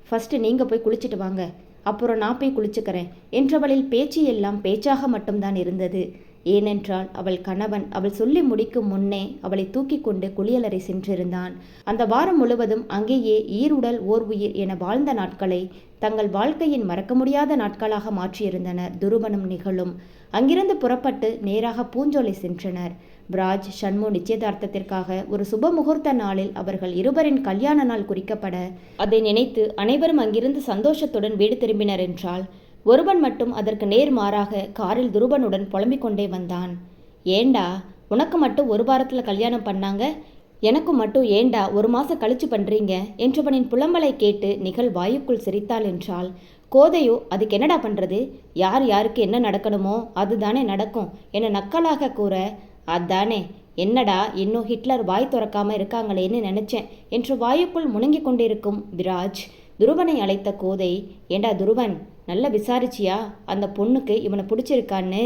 [SPEAKER 1] ஃபர்ஸ்ட் நீங்க போய் குளிச்சுட்டு வாங்க, அப்புறம் நான் போய் குளிச்சுக்கிறேன் என்றவளில் பேச்சு எல்லாம் பேச்சாக மட்டும்தான் இருந்தது. ஏனென்றால் அவள் கணவன் அவள் சொல்லி முடிக்கும் முன்னே அவளை தூக்கி கொண்டு குளியலறை சென்றிருந்தான். அந்த வாரம் முழுவதும் அங்கேயே ஈருடல் ஓர் உயிர் என வாழ்ந்த நாட்களை தங்கள் வாழ்க்கையின் மறக்க முடியாத நாட்களாக மாற்றியிருந்தனர் துருவனும் நிகழும். அங்கிருந்து புறப்பட்டு நேராக பூஞ்சோலை சென்றனர். பிராஜ் ஷண்மு நிச்சயதார்த்தத்திற்காக ஒரு சுப முகூர்த்த நாளில் அவர்கள் இருவரின் கல்யாண நாள் குறிக்கப்பட அதை நினைத்து அனைவரும் அங்கிருந்து சந்தோஷத்துடன் வீடு திரும்பினர் என்றால், ஒருவன் மட்டும் அதற்கு நேர்மாறாக காரில் துருவனுடன் புலம்பிக் கொண்டே வந்தான். ஏண்டா உனக்கு மட்டும் ஒரு வாரத்தில் கல்யாணம் பண்ணாங்க, எனக்கு மட்டும் ஏண்டா ஒரு மாதம் கழிச்சு பண்ணுறீங்க என்றவனின் புலம்பலை கேட்டு நிகழ் வாயுக்குள் சிரித்தாள் என்றால், கோதையோ அதுக்கு என்னடா பண்ணுறது, யார் யாருக்கு என்ன நடக்கணுமோ அதுதானே நடக்கும் என நக்கலாக கூற, அதானே, என்னடா இன்னும் ஹிட்லர் வாய் திறக்காம இருக்காங்களேன்னு நினைச்சேன் என்று வாயுக்குள் முணங்கி கொண்டிருக்கும் விராஜ் துருவனை அழைத்த கோதை, ஏண்டா துருவன், நல்லா விசாரிச்சியா அந்த பொண்ணுக்கு இவனை பிடிச்சிருக்கான்னு,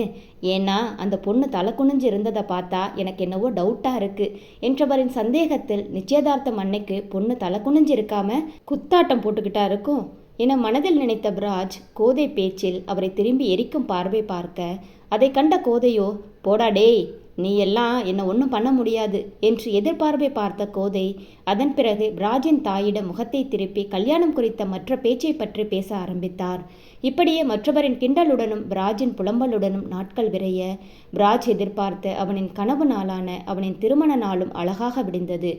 [SPEAKER 1] ஏன்னா அந்த பொண்ணு தலை குனிஞ்சு இருந்ததை பார்த்தா எனக்கு என்னவோ டவுட்டாக இருக்கு என்றவரின் சந்தேகத்தில் நிச்சயதார்த்தம் அன்னைக்கு பொண்ணு தலை குனிஞ்சு இருக்காம குத்தாட்டம் போட்டுக்கிட்டா இருக்கும் என மனதில் நினைத்த பிராஜ் கோதை பேச்சில் அவரை திரும்பி எரிக்கும் பார்வை பார்க்க, அதை கண்ட கோதையோ, போடா டேய், நீ எல்லாம் என்னை ஒன்றும் பண்ண முடியாது என்று எதிர்பார்வை பார்த்த கோதை அதன் பிறகு பிராஜின் தாயிடம் முகத்தை திருப்பி கல்யாணம் குறித்த மற்ற பேச்சை பற்றி பேச ஆரம்பித்தார். இப்படியே மற்றவரின் கிண்டலுடனும் பிராஜின் புலம்பலுடனும் நாட்கள் விரைய பிராஜ் எதிர்பார்த்த அவனின் கனவு நாளான அவனின் திருமண நாளும் அழகாக விடிந்தது.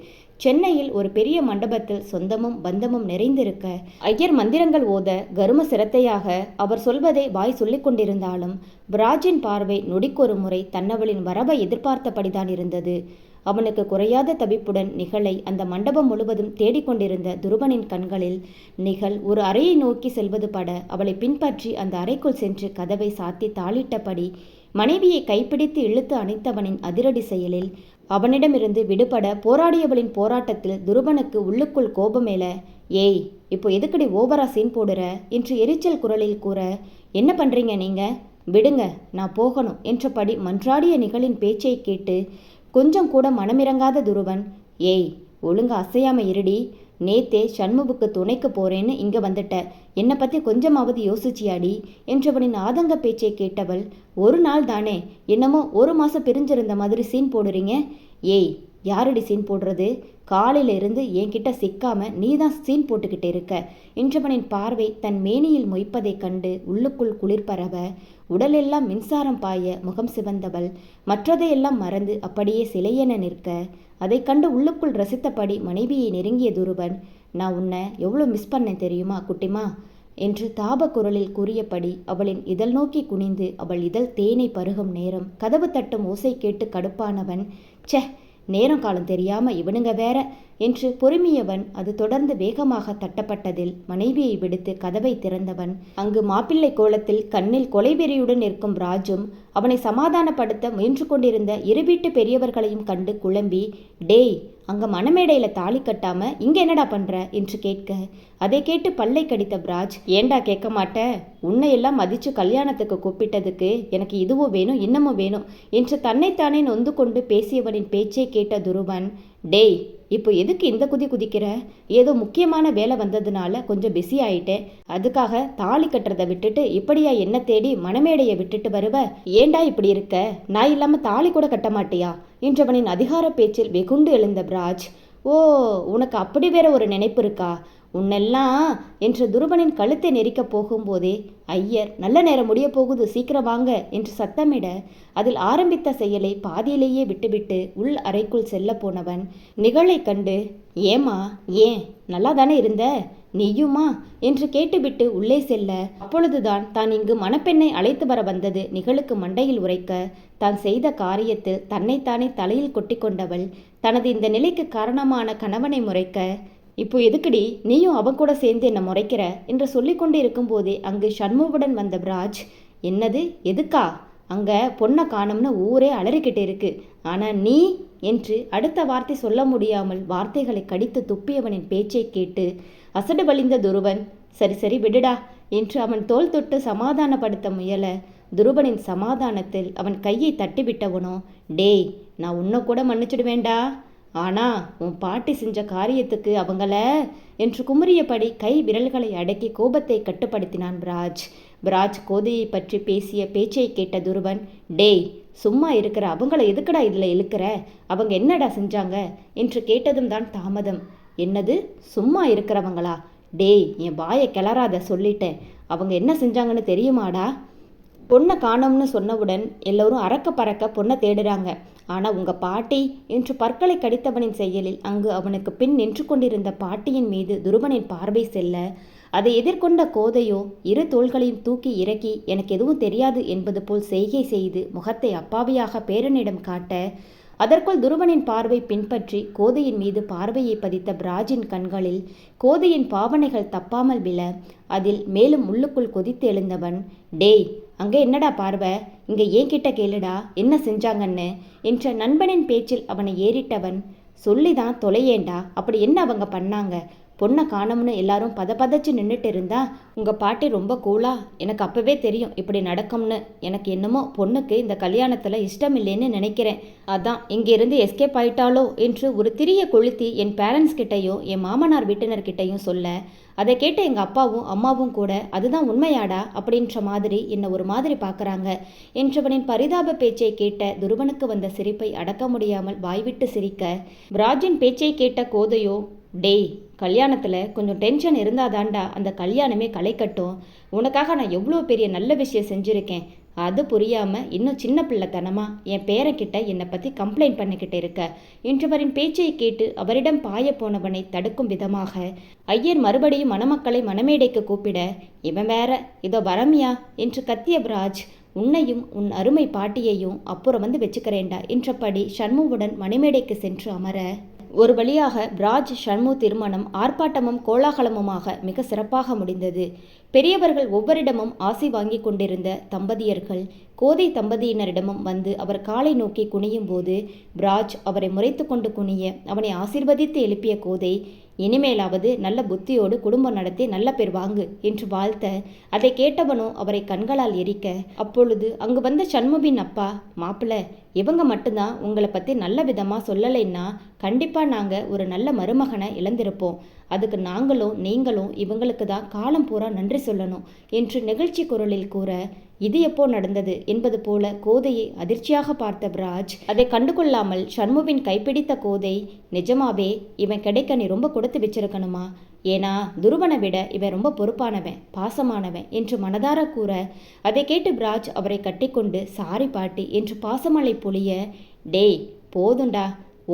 [SPEAKER 1] சென்னையில் ஒரு பெரிய மண்டபத்தில் சொந்தமும் பந்தமும் நிறைந்திருக்க ஐயர் மந்திரங்கள் ஓத கரும சிரத்தையாக அவர் சொல்வதை வாய் சொல்லிக் கொண்டிருந்தாலும் பிராஜின் பார்வை நொடிக்கொரு முறை தன்னவளின் வரவை எதிர்பார்த்தபடிதான் இருந்தது. அவனுக்கு குறையாத தவிப்புடன் நிகழை அந்த மண்டபம் முழுவதும் தேடிக்கொண்டிருந்த துருவனின் கண்களில் நிகழ் ஒரு அறையை நோக்கி செல்வது பட அவளை பின்பற்றி அந்த அறைக்குள் சென்று கதவை சாத்தி தாளிட்டபடி மனைவியை கைப்பிடித்து இழுத்து அணைத்தவனின் அதிரடி செயலில் அவனிடமிருந்து விடுபட போராடியவளின் போராட்டத்தில் துருவனுக்கு உள்ளுக்குள் கோபமேல, ஏய் இப்போ எதுக்கடி ஓவரா சீன் போடுற என்று எரிச்சல் குரலில் கூற, என்ன பண்றீங்க நீங்க, விடுங்க நான் போகணும் என்றபடி மன்றாடிய நிகழின் பேச்சை கேட்டு கொஞ்சம் கூட மனமிறங்காத துருவன், ஏய் ஒழுங்க அசையாம இருடி, நேத்தே சண்முவுக்கு துணைக்கு போறேன்னு இங்க வந்துட்ட, என்னை பத்தி கொஞ்சமாவது யோசிச்சியாடி என்றவனின் ஆதங்க பேச்சை கேட்டவள், ஒரு நாள் தானே, என்னமோ ஒரு மாசம் பிரிஞ்சிருந்த மாதிரி சீன் போடுறீங்க, ஏய் யாரடி சீன் போடுறது, காலையில இருந்து என்கிட்ட சிக்காம நீதான் சீன் போட்டுக்கிட்டு இருக்க என்றவனின் பார்வை தன் மேனியில் மொய்ப்பதைக் கண்டு உள்ளுக்குள் குளிர் பரவ உடலெல்லாம் மின்சாரம் பாய முகம் சிவந்தவள் மற்றதையெல்லாம் மறந்து அப்படியே சிலையென நிற்க அதை கண்டு உள்ளுக்குள் ரசித்தபடி மனைவியை நெருங்கிய துருவன், நான் உன்னை எவ்வளோ மிஸ் பண்ணேன் தெரியுமா குட்டிமா என்று தாப குரலில் கூறியபடி அவளின் இதழ் நோக்கி குனிந்து அவள் இதழ் தேனை பருகும் நேரம் கதவு தட்டும் ஓசை கேட்டு கடுப்பானவன், ச்சே நேரம் காலம் தெரியாம இவனுங்க வேற என்று பொறுமியவன் அது தொடர்ந்து வேகமாக தட்டப்பட்டதில் மனைவியை விடுத்து கதவை திறந்தவன் அங்கு மாப்பிள்ளை கோலத்தில் கண்ணில் கொலைவெறியுடன் நிற்கும் ராஜும் அவனை சமாதானப்படுத்த முயன்று கொண்டிருந்த இரு வீட்டு பெரியவர்களையும் கண்டு குழம்பி, டேய் அங்க மணமேடையில தாலி கட்டாம இங்க என்னடா பண்ற என்று கேட்க அதை கேட்டு பல்லை கடித்த பிராஜ், ஏண்டா கேட்க மாட்ட, உன்னையெல்லாம் மதிச்சு கல்யாணத்துக்கு கூப்பிட்டதுக்கு எனக்கு இதுவும் வேணும் இன்னமும் வேணும் என்று தன்னைத்தானே நொந்து கொண்டு பேசியவனின் பேச்சை கேட்ட துருவன், டேய் இப்போ எதுக்கு இந்த குதிக்கிற? ஏதோ முக்கியமான வேலை வந்ததுனால கொஞ்சம் பிஸி ஆயிட்டேன். அதுக்காக தாலி கட்டுறதை விட்டுட்டு இப்படியா என்ன தேடி மணமேடையை விட்டுட்டு வருவ? ஏண்டா இப்படி இருக்க? நான் இல்லாம தாலி கூட கட்ட மாட்டியா என்றவனின் அதிகார பேச்சில் வெகுண்டு எழுந்த பிராஜ், ஓ, உனக்கு அப்படி வேற ஒரு நினைப்பு இருக்கா? உன்னெல்லாம் என்று துருவனின் கழுத்தை நெரிக்கப் போகும்போதே ஐயர், நல்ல நேரம் முடிய போகுது, சீக்கிரம் வாங்க என்று சத்தமிட அதில் ஆரம்பித்த செயலை பாதியிலேயே விட்டுவிட்டு உள் அறைக்குள் செல்ல போனவன் நிகழை கண்டு, ஏமா, ஏன் நல்லா தானே இருந்த, நீயுமா என்று கேட்டுவிட்டு உள்ளே செல்ல, அப்பொழுதுதான் தான் இங்கு மணப்பெண்ணை அழைத்து வர வந்தது நிகழுக்கு மண்டையில் உரைக்க, தான் செய்த காரியத்தில் தன்னைத்தானே தலையில் கொட்டி கொண்டவள் தனது இந்த நிலைக்கு காரணமான கணவனை முறைக்க, இப்போ எதுக்குடி நீயும் அவன் கூட சேர்ந்து என்ன முறைக்கிற என்று சொல்லிக்கொண்டு இருக்கும்போதே அங்கு சண்முகுடன் வந்த பிராஜ், என்னது எதுக்கா? அங்கே பொண்ணை காணும்னு ஊரே அலறிக்கிட்டு இருக்கு, ஆனால் நீ என்று அடுத்த வார்த்தை சொல்ல முடியாமல் வார்த்தைகளை கடித்து துப்பியவனின் பேச்சை கேட்டு அசடு வழிந்த துருவன், சரி சரி விடுடா என்று அவன் தோள் தொட்டு சமாதானப்படுத்த முயல, துருவனின் சமாதானத்தில் அவன் கையை தட்டிவிட்டவனோ, டேய், நான் உன்னை கூட மன்னிச்சிடுவேண்டா, ஆனா உன் பாட்டி செஞ்ச காரியத்துக்கு அவங்கள என்று குமுறியபடி கை விரல்களை அடக்கி கோபத்தை கட்டுப்படுத்தினான் பிராஜ் கோதையை பற்றி பேசிய பேச்சை கேட்ட துருவன், டேய், சும்மா இருக்கிற அவங்கள எதுக்கடா இதில் இழுக்கிற? அவங்க என்னடா செஞ்சாங்க என்று கேட்டதும் தான் தாமதம். என்னது சும்மா இருக்கிறவங்களா? டேய், என் வாயை கிளறாத, சொல்லிட்டேன். அவங்க என்ன செஞ்சாங்கன்னு தெரியுமாடா? பொண்ணை காணோம்னு சொன்னவுடன் எல்லோரும் அறக்க பறக்க பொண்ணை தேடுறாங்க. ஆனால் உங்கள் பாட்டி என்று பற்களை கடித்தவனின் செயலில் அங்கு அவனுக்கு பின் நின்று கொண்டிருந்த பாட்டியின் மீது துருவனின் பார்வை செல்ல, அதை எதிர்கொண்ட கோதையோ இரு தோள்களையும் தூக்கி இறக்கி எனக்கு எதுவும் தெரியாது என்பது போல் செய்கை செய்து முகத்தை அப்பாவியாக பேரனிடம் காட்ட, அதற்குள் துருவனின் பார்வை பின்பற்றி கோதையின் மீது பார்வையை பதித்த பிராஜின் கண்களில் கோதையின் பாவனைகள் தப்பாமல் விழ அதில் மேலும் உள்ளுக்குள் கொதித்து எழுந்தவன், டேய், அங்கே என்னடா பார்வை? இங்கே ஏன் கிட்ட கேளுடா, என்ன செஞ்சாங்கன்னு என்ற நண்பனின் பேச்சில் அவனை ஏறிட்டவன், சொல்லிதான் தொலையேண்டா, அப்படி என்ன அவங்க பண்ணாங்க? பொண்ணை காணோம்னு எல்லாரும் பதச்சு நின்றுட்டு இருந்தா உங்கள் பாட்டி ரொம்ப கூலா, எனக்கு அப்போவே தெரியும் இப்படி நடக்கும்னு. எனக்கு என்னமோ பொண்ணுக்கு இந்த கல்யாணத்தில் இஷ்டம் இல்லைன்னு நினைக்கிறேன். அதான் இங்கேருந்து எஸ்கேப் ஆயிட்டாலோ என்று ஒரு திரிய கொளுத்தி என் பேரண்ட்ஸ் கிட்டையும் என் மாமனார் வீட்டினர்கிட்டையும் சொல்ல, அதை கேட்ட எங்கள் அப்பாவும் அம்மாவும் கூட அதுதான் உண்மையாடா அப்படின்ற மாதிரி என்னை ஒரு மாதிரி பார்க்குறாங்க என்றவனின் பரிதாப பேச்சை கேட்ட துருவனுக்கு வந்த சிரிப்பை அடக்க முடியாமல் வாய்விட்டு சிரிக்க, பிராஜின் பேச்சை கேட்ட கோதையோ, டேய், கல்யாணத்தில் கொஞ்சம் டென்ஷன் இருந்தாதாண்டா அந்த கல்யாணமே களை கட்டும். உனக்காக நான் எவ்வளோ பெரிய நல்ல விஷயம் செஞ்சுருக்கேன், அது புரியாமல் இன்னும் சின்ன பிள்ளைத்தனமா என் பேரக்கிட்ட என்னை பற்றி கம்ப்ளைண்ட் பண்ணிக்கிட்டு இருக்க என்றவரின் பேச்சை கேட்டு அவரிடம் பாய போனவனை தடுக்கும் விதமாக ஐயர் மறுபடியும் மணமக்களை மணமேடைக்கு கூப்பிட, இவன் வேற இதோ வரமியா என்று கத்திய பிராஜ், உன்னையும் உன் அருமை பாட்டியையும் அப்புறம் வந்து வச்சுக்கிறேண்டா என்றபடி சண்முகுடன் மணிமேடைக்கு சென்று அமர, ஒரு வழியாக பிராஜ் சண்மு திருமணம் ஆர்ப்பாட்டமும் கோலாகலமுமாக மிக சிறப்பாக முடிந்தது. பெரியவர்கள் ஒவ்வொரிடமும் ஆசி வாங்கி கொண்டிருந்த தம்பதியர்கள் கோதை தம்பதியினரிடமும் வந்து அவர் காலை நோக்கி குனியும் போது பிராஜ் அவரை முறைத்து கொண்டு குனிய அவனை ஆசீர்வதித்து எழுப்பிய கோதை, இனிமேலாவது நல்ல புத்தியோடு குடும்பம் நடத்தி நல்ல பேர் வாங்கு என்று வாழ்த்த, அதை கேட்டவனோ அவரை கண்களால் எரிக்க, அப்பொழுது அங்கு வந்த சண்முவின் அப்பா, மாப்பிள்ள, இவங்க மட்டும்தான் உங்களை பற்றி நல்ல விதமாக சொல்லலைன்னா கண்டிப்பாக நாங்கள் ஒரு நல்ல மருமகனை இழந்திருப்போம். அதுக்கு நாங்களும் நீங்களும் இவங்களுக்கு தான் காலம் பூரா நன்றி சொல்லணும் என்று நிகழ்ச்சி குரலில் கூற, இது எப்போ நடந்தது என்பது போல கோதையை அதிர்ச்சியாக பார்த்த பிராஜ் அதை கண்டுகொள்ளாமல் சண்முவின் கைப்பிடித்த கோதை, நிஜமாவே இவன் கிடைக்க நீ ரொம்ப கொடுத்து வச்சிருக்கணுமா? ஏன்னா துருவனை விட இவன் ரொம்ப பொறுப்பானவன், பாசமானவன் என்று மனதார கூற, அதை கேட்டு பிராஜ் அவரை கட்டிக்கொண்டு சாரி பாட்டி என்று பாசமலை பொழிய, டேய், போதுண்டா,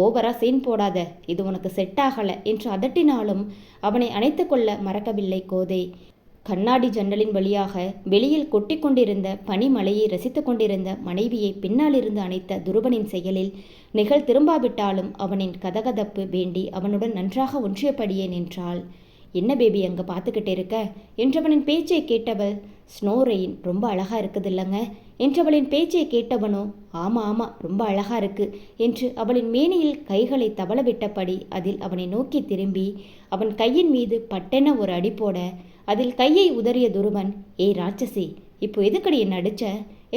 [SPEAKER 1] ஓவரா சீன் போடாத, இது உனக்கு செட் ஆகலை என்று அதட்டினாலும் அவனை அணைத்து கொள்ள மறக்கவில்லை கோதை. கண்ணாடி ஜன்னலின் வழியாக வெளியில் கொட்டி கொண்டிருந்த பனிமலையை ரசித்து கொண்டிருந்த மனைவியை பின்னாலிருந்து அணைத்த துருவனின் செயலில் நிகழ் திரும்பாவிட்டாலும் அவனின் கதகதப்பு வேண்டி அவனுடன் நன்றாக ஒன்றியபடியே நின்றாள். என்ன பேபி அங்கே பார்த்துக்கிட்டே இருக்க என்றவனின் பேச்சை கேட்டவள், ஸ்னோ ரெயின் ரொம்ப அழகா இருக்குது இல்லைங்க என்றவளின் பேச்சை கேட்டவனோ, ஆமாம் ஆமாம் ரொம்ப அழகா இருக்கு என்று அவளின் மேனியில் கைகளை தவள விட்டபடி அதில் அவனை நோக்கி திரும்பி அவன் கையின் மீது பட்டென ஒரு அடி போட அதில் கையை உதறிய துருவன், ஏய் ராட்சசி, இப்போ எதுக்கடி என்ன அடிச்ச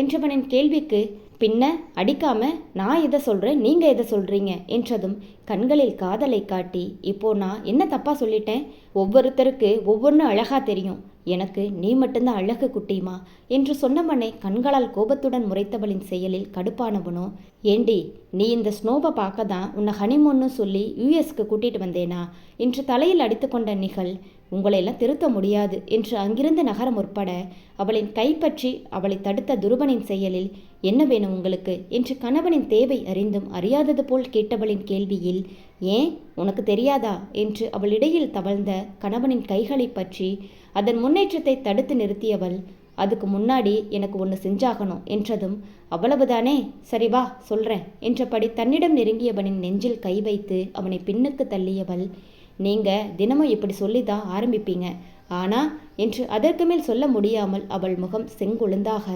[SPEAKER 1] என்றவனின் கேள்விக்கு பின்ன அடிக்காம நான் எதை சொல்கிறேன், நீங்கள் எதை சொல்கிறீங்க என்றதும் கண்களில் காதலை காட்டி, இப்போ நான் என்ன தப்பாக சொல்லிட்டேன்? ஒவ்வொருத்தருக்கு ஒவ்வொன்று அழகாக தெரியும், எனக்கு நீ மட்டும்தான் அழகு குட்டிமா என்று சொன்னவனை கண்களால் கோபத்துடன் முறைத்தவளின் செயலில் கடுப்பானவனோ, ஏண்டி நீ இந்த ஸ்னோவை பார்க்க தான் உன்னை ஹனிமூன்னு சொல்லி யூஎஸ்க்கு கூட்டிகிட்டு வந்தேனா என்று தலையில் அடித்து கொண்ட நிகழ், உங்களையெல்லாம் திருத்த முடியாது என்று அங்கிருந்து நகர முற்பட அவளின் கைப்பற்றி அவளை தடுத்த துருவனின் செயலில், என்ன வேணும் உங்களுக்கு என்று கணவனின் தேவை அறிந்தும் அறியாதது போல் கேட்டவளின் கேள்வியில், ஏன் உனக்கு தெரியாதா என்று அவளிடையில் தவழ்ந்த கணவனின் கைகளை பற்றி அதன் முன்னேற்றத்தை தடுத்து நிறுத்தியவள், அதுக்கு முன்னாடி எனக்கு ஒன்று செஞ்சாகணும் என்றதும், அவ்வளவுதானே, சரி வா சொல்கிறேன் என்றபடி தன்னிடம் நெருங்கியவனின் நெஞ்சில் கை வைத்து அவனை பின்னுக்கு தள்ளியவள், நீங்கள் தினமும் இப்படி சொல்லிதான் ஆரம்பிப்பீங்க ஆனா என்று அதற்கு மேல் சொல்ல முடியாமல் அவள் முகம் செங்குழுந்தாக,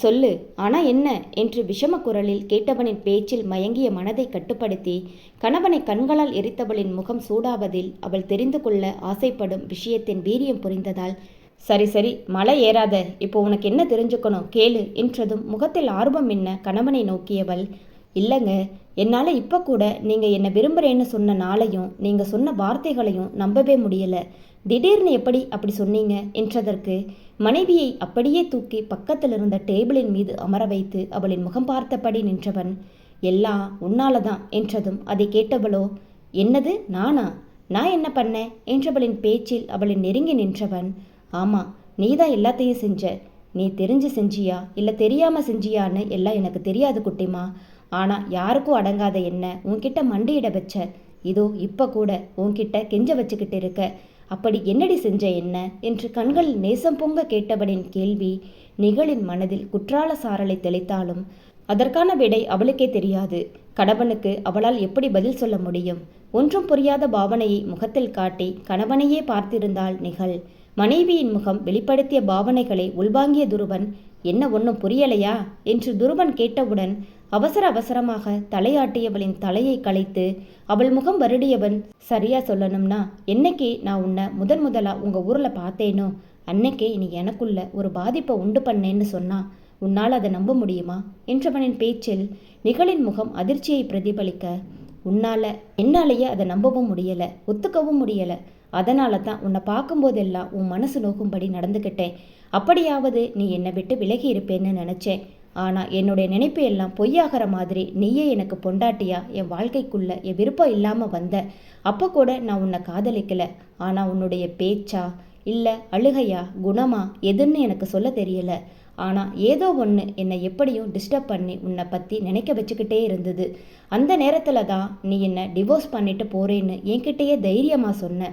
[SPEAKER 1] சொல்லு, ஆனா என்ன என்று விஷம குரலில் கேட்டவனின் பேச்சில் மயங்கிய மனதை கட்டுப்படுத்தி கணவனை கண்களால் எரித்தவளின் முகம் சூடாவதில் அவள் தெரிந்து கொள்ள ஆசைப்படும் விஷயத்தின் வீரியம் புரிந்ததால், சரி சரி மலை ஏறாத, இப்போ உனக்கு என்ன தெரிஞ்சுக்கணும் கேளு என்றதும் முகத்தில் ஆர்வம் என்ன கணவனை நோக்கியவள், இல்லைங்க, என்னால் இப்போ கூட நீங்கள் என்னை விரும்புகிறேன்னு சொன்ன நாளையும் நீங்கள் சொன்ன வார்த்தைகளையும் நம்பவே முடியலை. திடீர்னு எப்படி அப்படி சொன்னீங்க என்றதற்கு மனைவியை அப்படியே தூக்கி பக்கத்தில் இருந்த டேபிளின் மீது அமர வைத்து அவளின் முகம் பார்த்தபடி நின்றவன், எல்லாம் உன்னால தான் என்றதும் அதை கேட்டவளோ, என்னது நானா, நான் என்ன பண்ணேன் என்றவளின் பேச்சில் அவளின் நெருங்கி நின்றவன், ஆமாம் நீதான் எல்லாத்தையும் செஞ்ச, நீ தெரிஞ்சு செஞ்சியா இல்லை தெரியாமல் செஞ்சியான்னு எல்லாம் எனக்கு தெரியாது குட்டிமா, ஆனால் யாருக்கும் அடங்காத என்ன உன்கிட்ட மண்டியிட வச்ச, இதோ இப்போ கூட உன்கிட்ட கெஞ்ச வச்சுக்கிட்டு இருக்க, அப்படி என்னடி செஞ்ச என்ன என்று கண்களில் நேசம் பொங்க கேட்டவனின் கேள்வி நிகழின் மனதில் குற்றால சாரலை தெளித்தாலும் அதற்கான விடை அவளுக்கே தெரியாது. கணவனுக்கு அவளால் எப்படி பதில் சொல்ல முடியும்? ஒன்றும் புரியாத பாவனையை முகத்தில் காட்டி கணவனையே பார்த்திருந்தாள் நிகழ். மனைவியின் முகம் வெளிப்படுத்திய பாவனைகளை உள்வாங்கிய துருவன், என்ன ஒன்றும் புரியலையா என்று துருவன் கேட்டவுடன் அவசர அவசரமாக தலையாட்டியவளின் தலையை களைத்து அவள் முகம் வருடியவன், சரியா சொல்லணும்னா என்னைக்கு நான் உன்னை முதலா உங்கள் ஊரில் பார்த்தேனோ அன்னைக்கே நீ எனக்குள்ள ஒரு பாதிப்பை உண்டு பண்ணேன்னு சொன்னா உன்னால் அதை நம்ப முடியுமா என்றவனின் பேச்சில் நிகழின் முகம் அதிர்ச்சியை பிரதிபலிக்க, என்னாலேயே அதை நம்பவும் முடியலை, ஒத்துக்கவும் முடியலை, அதனால தான் உன்னை பார்க்கும்போதெல்லாம் உன் மனசு நோக்கும்படி நடந்துக்கிட்டேன், அப்படியாவது நீ என்னை விட்டு விலகி இருப்பேன்னு நினச்சேன், ஆனால் என்னுடைய நினைப்பு எல்லாம் பொய்யாகிற மாதிரி நீயே எனக்கு பொண்டாட்டியா என் வாழ்க்கைக்குள்ள என் விருப்பம் இல்லாமல் வந்த, அப்போ கூட நான் உன்னை காதலிக்கலை, ஆனால் உன்னுடைய பேச்சா இல்லை அழுகையா குணமா எதுன்னு எனக்கு சொல்ல தெரியலை, ஆனால் ஏதோ ஒன்று என்னை எப்படியும் டிஸ்டர்ப் பண்ணி உன்னை பற்றி நினைக்க வச்சுக்கிட்டே இருந்தது. அந்த நேரத்தில் தான் நீ என்னை டிவோர்ஸ் பண்ணிட்டு போகிறேன்னு என்கிட்டயே தைரியமாக சொன்ன.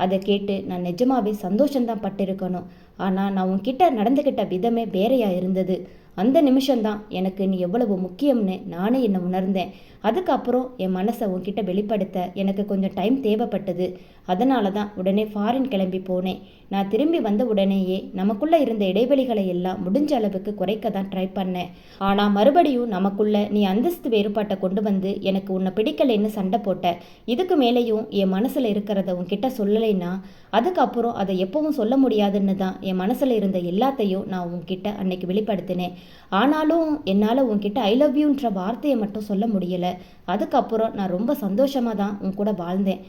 [SPEAKER 1] அதை கேட்டு நான் நிஜமாவே சந்தோஷம்தான் பட்டிருக்கணும். ஆனால் நான் உன்கிட்ட நடந்துக்கிட்ட விதமே வேறையாக இருந்தது. அந்த நிமிஷம்தான் எனக்கு நீ எவ்வளவு முக்கியம்னு நானே என்னை உணர்ந்தேன். அதுக்கப்புறம் என் மனசை உன்கிட்ட வெளிப்படுத்த எனக்கு கொஞ்சம் டைம் தேவைப்பட்டது. அதனால தான் உடனே ஃபாரின் கிளம்பி போனேன். நான் திரும்பி வந்த உடனேயே நமக்குள்ளே இருந்த இடைவெளிகளை எல்லாம் முடிஞ்ச அளவுக்கு குறைக்க தான் ட்ரை பண்ணேன். ஆனால் மறுபடியும் நமக்குள்ள நீ அந்தஸ்து வேறுபாட்டை கொண்டு வந்து எனக்கு உன்னை பிடிக்கலைன்னு சண்டை போட்ட. இதுக்கு மேலேயும் என் மனசில் இருக்கிறத உன்கிட்ட சொல்லலைன்னா அதுக்கப்புறம் அதை எப்பவும் சொல்ல முடியாதுன்னு தான் என் மனசில் இருந்த எல்லாத்தையும் நான் உன்கிட்ட அன்னைக்கு வெளிப்படுத்தினேன். ஆனாலும் என்னால் உன்கிட்ட ஐ லவ் யூன்ற வார்த்தையை மட்டும் சொல்ல முடியலை. அதுக்கப்புறம் நான் ரொம்ப சந்தோஷமாக தான் உன் கூட வாழ்ந்தேன்.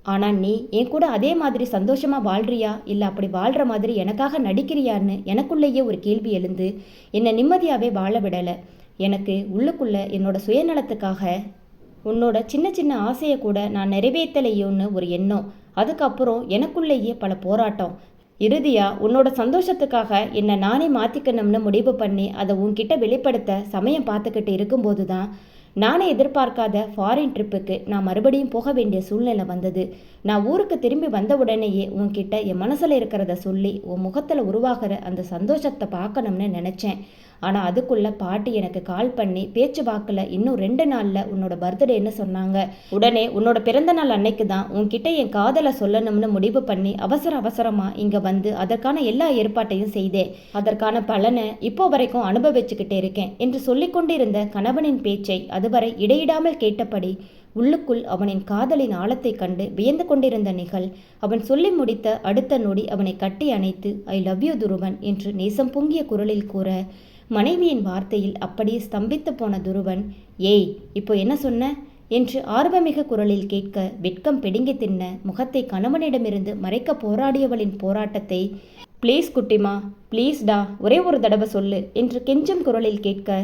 [SPEAKER 1] ஆனால் நீ என் கூட அதே மாதிரி சந்தோஷமாக வாழ்றியா இல்லை அப்படி வாழ்கிற மாதிரி எனக்காக நடிக்கிறியான்னு எனக்குள்ளேயே ஒரு கேள்வி எழுந்து என்னை நிம்மதியாகவே வாழ விடலை. எனக்கு உள்ளுக்குள்ளே என்னோட சுயநலத்துக்காக உன்னோட சின்ன சின்ன ஆசையை கூட நான் நிறைவேற்றலையோன்னு ஒரு எண்ணம். அதுக்கப்புறம் எனக்குள்ளேயே பல போராட்டம். இறுதியாக உன்னோட சந்தோஷத்துக்காக என்னை நானே மாற்றிக்கணும்னு முடிவு பண்ணி அதை உன்கிட்ட வெளிப்படுத்த சமயம் பார்த்துக்கிட்டு இருக்கும்போது தான் நானே எதிர்பார்க்காத ஃபாரின் ட்ரிப்புக்கு நான் மறுபடியும் போக வேண்டிய சூழ்நிலை வந்தது. நான் ஊருக்கு திரும்பி வந்த உடனேயே உன்கிட்ட என் மனசில் இருக்கிறத சொல்லி உன் முகத்தில் உருவாகிற அந்த சந்தோஷத்தை பார்க்கணும்னு நினச்சேன். ஆனால் அதுக்குள்ளே பாட்டி எனக்கு கால் பண்ணி பேச்சு வாக்கில் இன்னும் 2 நாளில் உன்னோட பர்த்டேன்னு சொன்னாங்க. உடனே உன்னோட பிறந்த நாள் அன்னைக்கு தான் உன்கிட்ட என் காதலை சொல்லணும்னு முடிவு பண்ணி அவசரமாக இங்கே வந்து அதற்கான எல்லா ஏற்பாட்டையும் செய்தேன். அதற்கான பலனை இப்போ வரைக்கும் அனுபவிச்சுக்கிட்டே இருக்கேன் என்று சொல்லிக்கொண்டிருந்த கணவனின் பேச்சை அதுவரை இடையிடாமல் கேட்டபடி உள்ளுக்குள் அவனின் காதலின் ஆழத்தை கண்டு வியந்து கொண்டிருந்த நிகழ் அவன் சொல்லி முடித்த அடுத்த நொடி அவனை கட்டி அணைத்து ஐ லவ் யூ துருவன் என்று நேசம் பொங்கிய குரலில் கூற மனைவியின் வார்த்தையில் அப்படியே ஸ்தம்பித்து போன துருவன், ஏய், இப்போ என்ன சொன்ன என்று ஆர்வமிகு குரலில் கேட்க, வெட்கம் பிடுங்கி தின்ன முகத்தை கணவனிடமிருந்து மறைக்க போராடியவளின் போராட்டத்தை, ப்ளீஸ் குட்டிமா, ப்ளீஸ்டா, ஒரே ஒரு தடவை சொல்லு என்று கெஞ்சும் குரலில் கேட்க,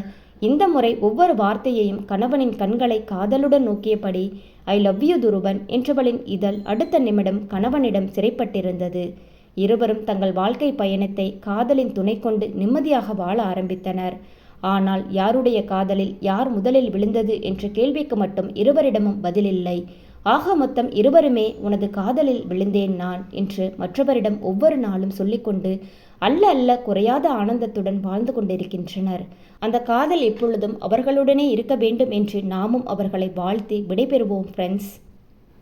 [SPEAKER 1] இந்த முறை ஒவ்வொரு வார்த்தையையும் கணவனின் கண்களை காதலுடன் நோக்கியபடி, ஐ லவ் யூ துருவன் என்றவளின் இதழ் அடுத்த நிமிடம் கணவனிடம் சிறைப்பட்டிருந்தது. இருவரும் தங்கள் வாழ்க்கை பயணத்தை காதலின் துணை கொண்டு நிம்மதியாக வாழ ஆரம்பித்தனர். ஆனால் யாருடைய காதலில் யார் முதலில் விழுந்தது என்ற கேள்விக்கு மட்டும் இருவரிடமும் பதிலில்லை. ஆக மொத்தம் இருவருமே உனது காதலில் விழுந்தேன் நான் என்று மற்றவரிடம் ஒவ்வொரு நாளும் சொல்லிக்கொண்டு அல்ல அல்ல குறையாத ஆனந்தத்துடன் வாழ்ந்து கொண்டிருக்கின்றனர். அந்த காதல் எப்பொழுதும் அவர்களுடனே இருக்க வேண்டும் என்று நாமும் அவர்களை வாழ்த்தி விடைபெறுவோம் ஃப்ரெண்ட்ஸ்.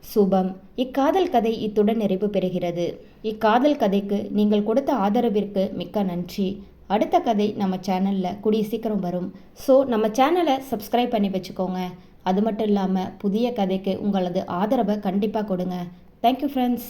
[SPEAKER 1] சுபம். இக்காதல் கதை இத்துடன் நிறைவு பெறுகிறது. இக்காதல் கதைக்கு நீங்கள் கொடுத்த ஆதரவிற்கு மிக்க நன்றி. அடுத்த கதை நம்ம சேனலில் கூடிய சீக்கிரம் வரும். ஸோ நம்ம சேனலை சப்ஸ்கிரைப் பண்ணி வச்சுக்கோங்க. அது மட்டும் இல்லாமல் புதிய கதைக்கு உங்களது ஆதரவை கண்டிப்பாக கொடுங்க. Thank you friends.